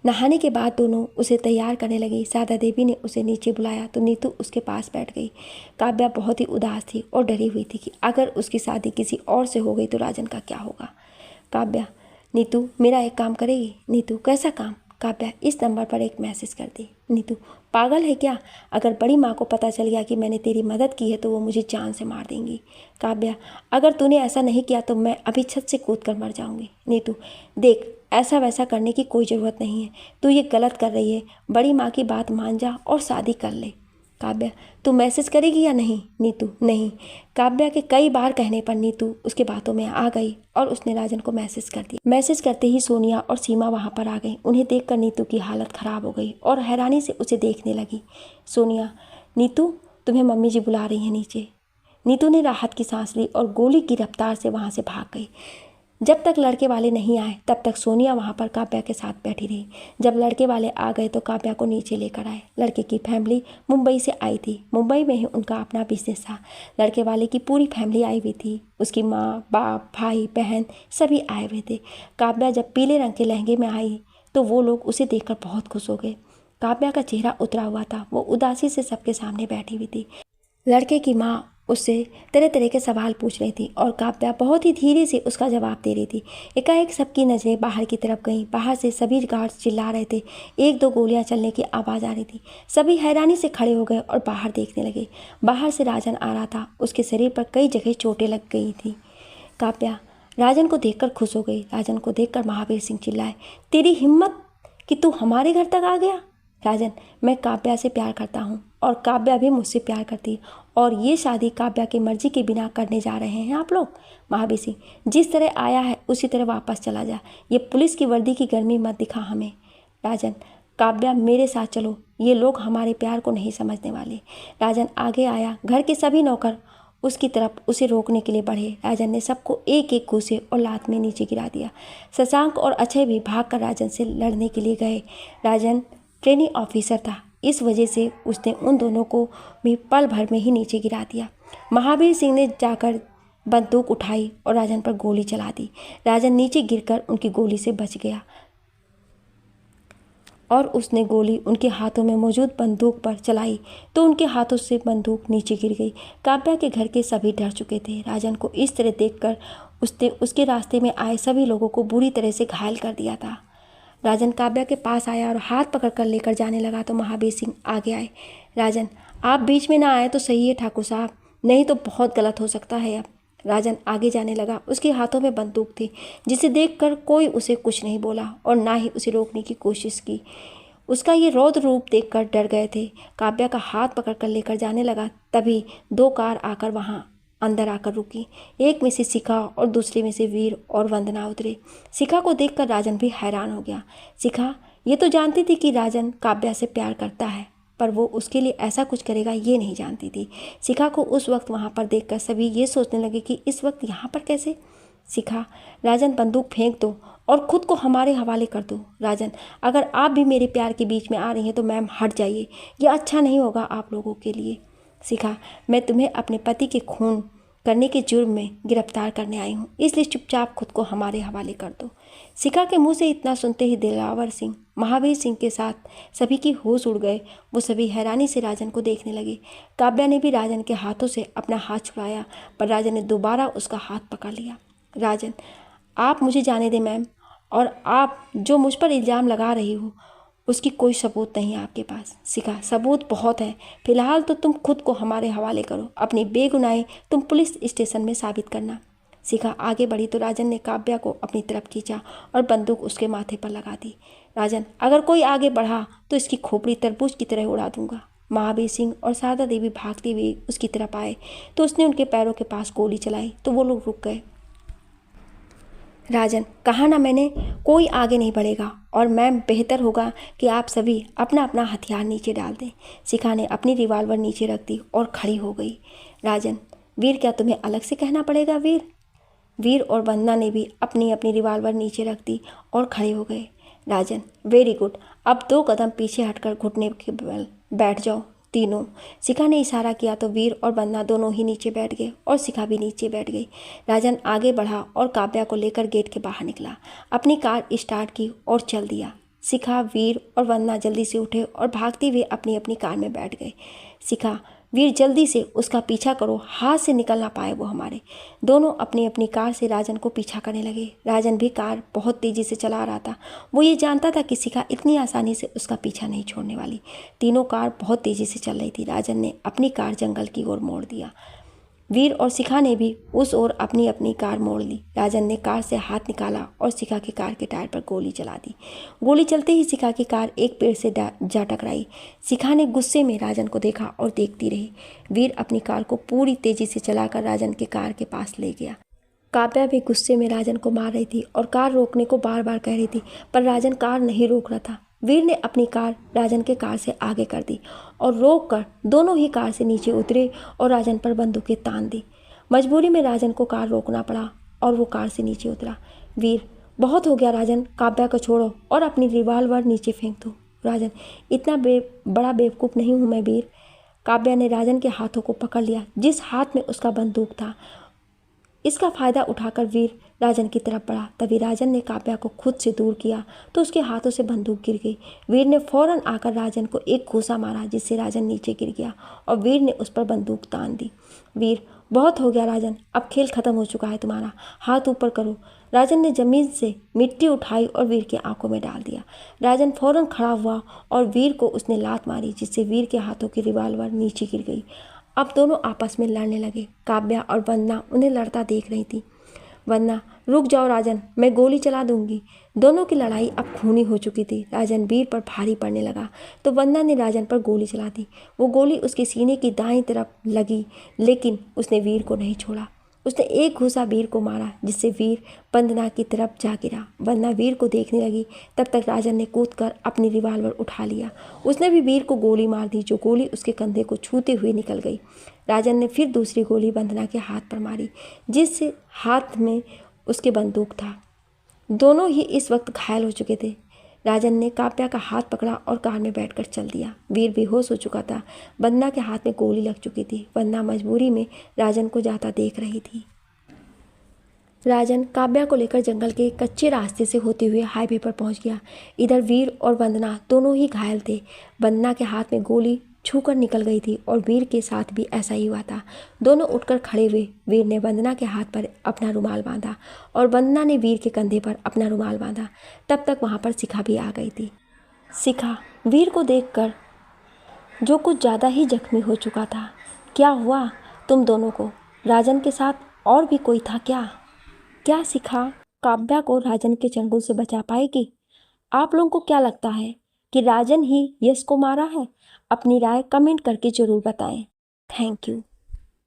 नहाने के बाद दोनों उसे तैयार करने लगी। सादा देवी ने उसे नीचे बुलाया तो नीतू उसके पास बैठ गई। काव्या बहुत ही उदास थी और डरी हुई थी कि अगर उसकी शादी किसी और से हो गई तो राजन का क्या होगा। काव्या, नीतू मेरा एक काम करेगी? नीतू, कैसा काम? काव्या, इस नंबर पर एक मैसेज कर दी। नीतू, पागल है क्या? अगर बड़ी माँ को पता चल गया कि मैंने तेरी मदद की है तो वो मुझे जान से मार देंगी। काव्या, अगर तूने ऐसा नहीं किया तो मैं अभी छत से कूद कर मर जाऊंगी। नीतू, देख, ऐसा वैसा करने की कोई ज़रूरत नहीं है, तू ये गलत कर रही है। बड़ी माँ की बात मान जा और शादी कर ले। काव्या, तू मैसेज करेगी या नहीं? नीतू, नहीं। काव्या के कई बार कहने पर नीतू उसके बातों में आ गई और उसने राजन को मैसेज कर दिया। मैसेज करते ही सोनिया और सीमा वहाँ पर आ गई। उन्हें देखकर नीतू की हालत ख़राब हो गई और हैरानी से उसे देखने लगी। सोनिया, नीतू, तुम्हें मम्मी जी बुला रही हैं नीचे। नीतू ने राहत की सांस ली और गोली की रफ्तार से वहाँ से भाग गई। जब तक लड़के वाले नहीं आए तब तक सोनिया वहाँ पर काव्या के साथ बैठी रही। जब लड़के वाले आ गए तो काव्या को नीचे लेकर आए। लड़के की फैमिली मुंबई से आई थी। मुंबई में ही उनका अपना बिजनेस था। लड़के वाले की पूरी फैमिली आई हुई थी। उसकी माँ, बाप, भाई, बहन सभी आए हुए थे। काव्या जब पीले रंग के लहंगे में आई तो वो लोग उसे देखकर बहुत खुश हो गए। काव्या का चेहरा उतरा हुआ था। वो उदासी से सबके सामने बैठी हुई थी। लड़के की माँ उससे तरह तरह के सवाल पूछ रही थी और काव्या बहुत ही धीरे से उसका जवाब दे रही थी। एकाएक सबकी नज़रें बाहर की तरफ गईं। बाहर से सभी गार्ड्स चिल्ला रहे थे। एक दो गोलियां चलने की आवाज़ आ रही थी। सभी हैरानी से खड़े हो गए और बाहर देखने लगे। बाहर से राजन आ रहा था। उसके शरीर पर कई जगह चोटें लग गई थी। काव्या राजन को देखकर खुश हो गई। राजन को देखकर महावीर सिंह चिल्लाए, तेरी हिम्मत कि तू हमारे घर तक आ गया। राजन, मैं काव्या से प्यार करता हूँ और काव्या भी मुझसे प्यार करती है और ये शादी काव्या की मर्जी के बिना करने जा रहे हैं आप लोग। महावीर सिंह, जिस तरह आया है उसी तरह वापस चला जा। ये पुलिस की वर्दी की गर्मी मत दिखा हमें। राजन, काव्या मेरे साथ चलो, ये लोग हमारे प्यार को नहीं समझने वाले। राजन आगे आया। घर के सभी नौकर उसकी तरफ उसे रोकने के लिए बढ़े। राजन ने सबको एक एक घूसे और लात में नीचे गिरा दिया। शशांक और अक्षय भी भागकर राजन से लड़ने के लिए गए। राजन ट्रेनिंग ऑफिसर था, इस वजह से उसने उन दोनों को भी पल भर में ही नीचे गिरा दिया। महावीर सिंह ने जाकर बंदूक उठाई और राजन पर गोली चला दी। राजन नीचे गिरकर उनकी गोली से बच गया और उसने गोली उनके हाथों में मौजूद बंदूक पर चलाई तो उनके हाथों से बंदूक नीचे गिर गई। काव्या के घर के सभी डर चुके थे। राजन को इस तरह देखकर उसने उसके रास्ते में आए सभी लोगों को बुरी तरह से घायल कर दिया था। राजन काव्या के पास आया और हाथ पकड़कर लेकर जाने लगा तो महावीर सिंह आगे आए। राजन, आप बीच में ना आए तो सही है ठाकुर साहब, नहीं तो बहुत गलत हो सकता है अब। राजन आगे जाने लगा। उसके हाथों में बंदूक थी जिसे देखकर कोई उसे कुछ नहीं बोला और ना ही उसे रोकने की कोशिश की। उसका ये रौद्र रूप देखकर डर गए थे। काव्या का हाथ पकड़कर लेकर जाने लगा तभी दो कार आकर वहाँ अंदर आकर रुकी। एक में से शिखा और दूसरे में से वीर और वंदना उतरे। शिखा को देखकर राजन भी हैरान हो गया। शिखा ये तो जानती थी कि राजन काव्या से प्यार करता है, पर वो उसके लिए ऐसा कुछ करेगा ये नहीं जानती थी। शिखा को उस वक्त वहाँ पर देखकर सभी ये सोचने लगे कि इस वक्त यहाँ पर कैसे। शिखा, राजन बंदूक फेंक दो और खुद को हमारे हवाले कर दो। राजन, अगर आप भी मेरे प्यार के बीच में आ रही हैं तो मैम हट जाइए, यह अच्छा नहीं होगा आप लोगों के लिए। शिखा, मैं तुम्हें अपने पति के खून करने के जुर्म में गिरफ्तार करने आई हूँ, इसलिए चुपचाप खुद को हमारे हवाले कर दो। शिखा के मुंह से इतना सुनते ही दिलावर सिंह, महावीर सिंह के साथ सभी की होश उड़ गए। वो सभी हैरानी से राजन को देखने लगे। काव्या ने भी राजन के हाथों से अपना हाथ छुड़ाया पर राजन ने दोबारा उसका हाथ पकड़ लिया। राजन, आप मुझे जाने दें मैम, और आप जो मुझ पर इल्ज़ाम लगा रही हो उसकी कोई सबूत नहीं है आपके पास। शिखा, सबूत बहुत है, फिलहाल तो तुम खुद को हमारे हवाले करो, अपनी बेगुनाही तुम पुलिस स्टेशन में साबित करना। शिखा आगे बढ़ी तो राजन ने काव्या को अपनी तरफ खींचा और बंदूक उसके माथे पर लगा दी। राजन, अगर कोई आगे बढ़ा तो इसकी खोपड़ी तरबूज की तरह उड़ा दूंगा। महावीर सिंह और शारदा देवी भागते हुए उसकी तरफ आए तो उसने उनके पैरों के पास गोली चलाई तो वो लोग रुक गए। राजन, कहा ना मैंने, कोई आगे नहीं बढ़ेगा और मैम बेहतर होगा कि आप सभी अपना अपना हथियार नीचे डाल दें। शिखा ने अपनी रिवॉल्वर नीचे रख दी और खड़ी हो गई। राजन, वीर, क्या तुम्हें अलग से कहना पड़ेगा वीर? वीर और वंदना ने भी अपनी अपनी रिवॉल्वर नीचे रख दी और खड़े हो गए। राजन, वेरी गुड, अब 2 कदम पीछे हटकर घुटने के बल बैठ जाओ तीनों। शिखा ने इशारा किया तो वीर और वंदना दोनों ही नीचे बैठ गए और शिखा भी नीचे बैठ गई। राजन आगे बढ़ा और काव्या को लेकर गेट के बाहर निकला, अपनी कार स्टार्ट की और चल दिया। शिखा, वीर और वंदना जल्दी से उठे और भागते हुए अपनी अपनी कार में बैठ गए। शिखा, वीर जल्दी से उसका पीछा करो, हाथ से निकल ना पाए वो हमारे। दोनों अपनी अपनी कार से राजन को पीछा करने लगे। राजन भी कार बहुत तेज़ी से चला रहा था। वो ये जानता था कि शिखा इतनी आसानी से उसका पीछा नहीं छोड़ने वाली। तीनों कार बहुत तेज़ी से चल रही थी। राजन ने अपनी कार जंगल की ओर मोड़ दिया। वीर और शिखा ने भी उस ओर अपनी अपनी कार मोड़ ली। राजन ने कार से हाथ निकाला और शिखा की कार के टायर पर गोली चला दी। गोली चलते ही शिखा की कार एक पेड़ से जा टकराई। शिखा ने गुस्से में राजन को देखा और देखती रही। वीर अपनी कार को पूरी तेजी से चलाकर राजन के कार के पास ले गया। काव्या भी गुस्से में राजन को मार रही थी और कार रोकने को बार बार कह रही थी, पर राजन कार नहीं रोक रहा था। वीर ने अपनी कार राजन के कार से आगे कर दी और रोक कर दोनों ही कार से नीचे उतरे और राजन पर बंदूकें तान दी। मजबूरी में राजन को कार रोकना पड़ा और वो कार से नीचे उतरा। वीर, बहुत हो गया राजन, काव्या को छोड़ो और अपनी रिवॉल्वर नीचे फेंक दो। राजन, इतना बड़ा बेवकूफ़ नहीं हूँ मैं वीर। काव्या ने राजन के हाथों को पकड़ लिया, जिस हाथ में उसका बंदूक था। इसका फ़ायदा उठाकर वीर राजन की तरफ बढ़ा। तभी राजन ने काव्या को खुद से दूर किया तो उसके हाथों से बंदूक गिर गई। वीर ने फौरन आकर राजन को एक घूंसा मारा, जिससे राजन नीचे गिर गया और वीर ने उस पर बंदूक तान दी। वीर, बहुत हो गया राजन, अब खेल खत्म हो चुका है तुम्हारा, हाथ ऊपर करो। राजन ने ज़मीन से मिट्टी उठाई और वीर की आंखों में डाल दिया। राजन फौरन खड़ा हुआ और वीर को उसने लात मारी, जिससे वीर के हाथों की रिवॉल्वर नीचे गिर गई। अब दोनों आपस में लड़ने लगे। काव्या और वंदना उन्हें लड़ता देख रही थी। वंदना, रुक जाओ राजन, मैं गोली चला दूंगी। दोनों की लड़ाई अब खूनी हो चुकी थी। राजन वीर पर भारी पड़ने लगा तो वंदना ने राजन पर गोली चला दी। वो गोली उसके सीने की दाईं तरफ लगी, लेकिन उसने वीर को नहीं छोड़ा। उसने एक घूंसा वीर को मारा, जिससे वीर वंदना की तरफ जा गिरा। वंदना वीर को देखने लगी, तब तक राजन ने कूदकर अपनी रिवॉल्वर उठा लिया। उसने भी वीर को गोली मार दी, जो गोली उसके कंधे को छूते हुए निकल गई। राजन ने फिर दूसरी गोली वंदना के हाथ पर मारी, जिस हाथ में उसके बंदूक था। दोनों ही इस वक्त घायल हो चुके थे। राजन ने काव्या का हाथ पकड़ा और कार में बैठकर चल दिया। वीर बेहोश हो चुका था। वंदना के हाथ में गोली लग चुकी थी। वंदना मजबूरी में राजन को जाता देख रही थी। राजन काव्या को लेकर जंगल के कच्चे रास्ते से होते हुए हाईवे पर पहुंच गया। इधर वीर और वंदना दोनों ही घायल थे। वंदना के हाथ में गोली छूकर निकल गई थी और वीर के साथ भी ऐसा ही हुआ था। दोनों उठकर खड़े हुए। वीर ने वंदना के हाथ पर अपना रुमाल बांधा और वंदना ने वीर के कंधे पर अपना रुमाल बांधा। तब तक वहाँ पर शिखा भी आ गई थी। शिखा वीर को देखकर जो कुछ ज़्यादा ही जख्मी हो चुका था। क्या हुआ तुम दोनों को? राजन के साथ और भी कोई था क्या? क्या शिखा काव्या को राजन के चंगुल से बचा पाएगी? आप लोगों को क्या लगता है कि राजन ही यश को मारा है? अपनी राय कमेंट करके ज़रूर बताएं। Thank you.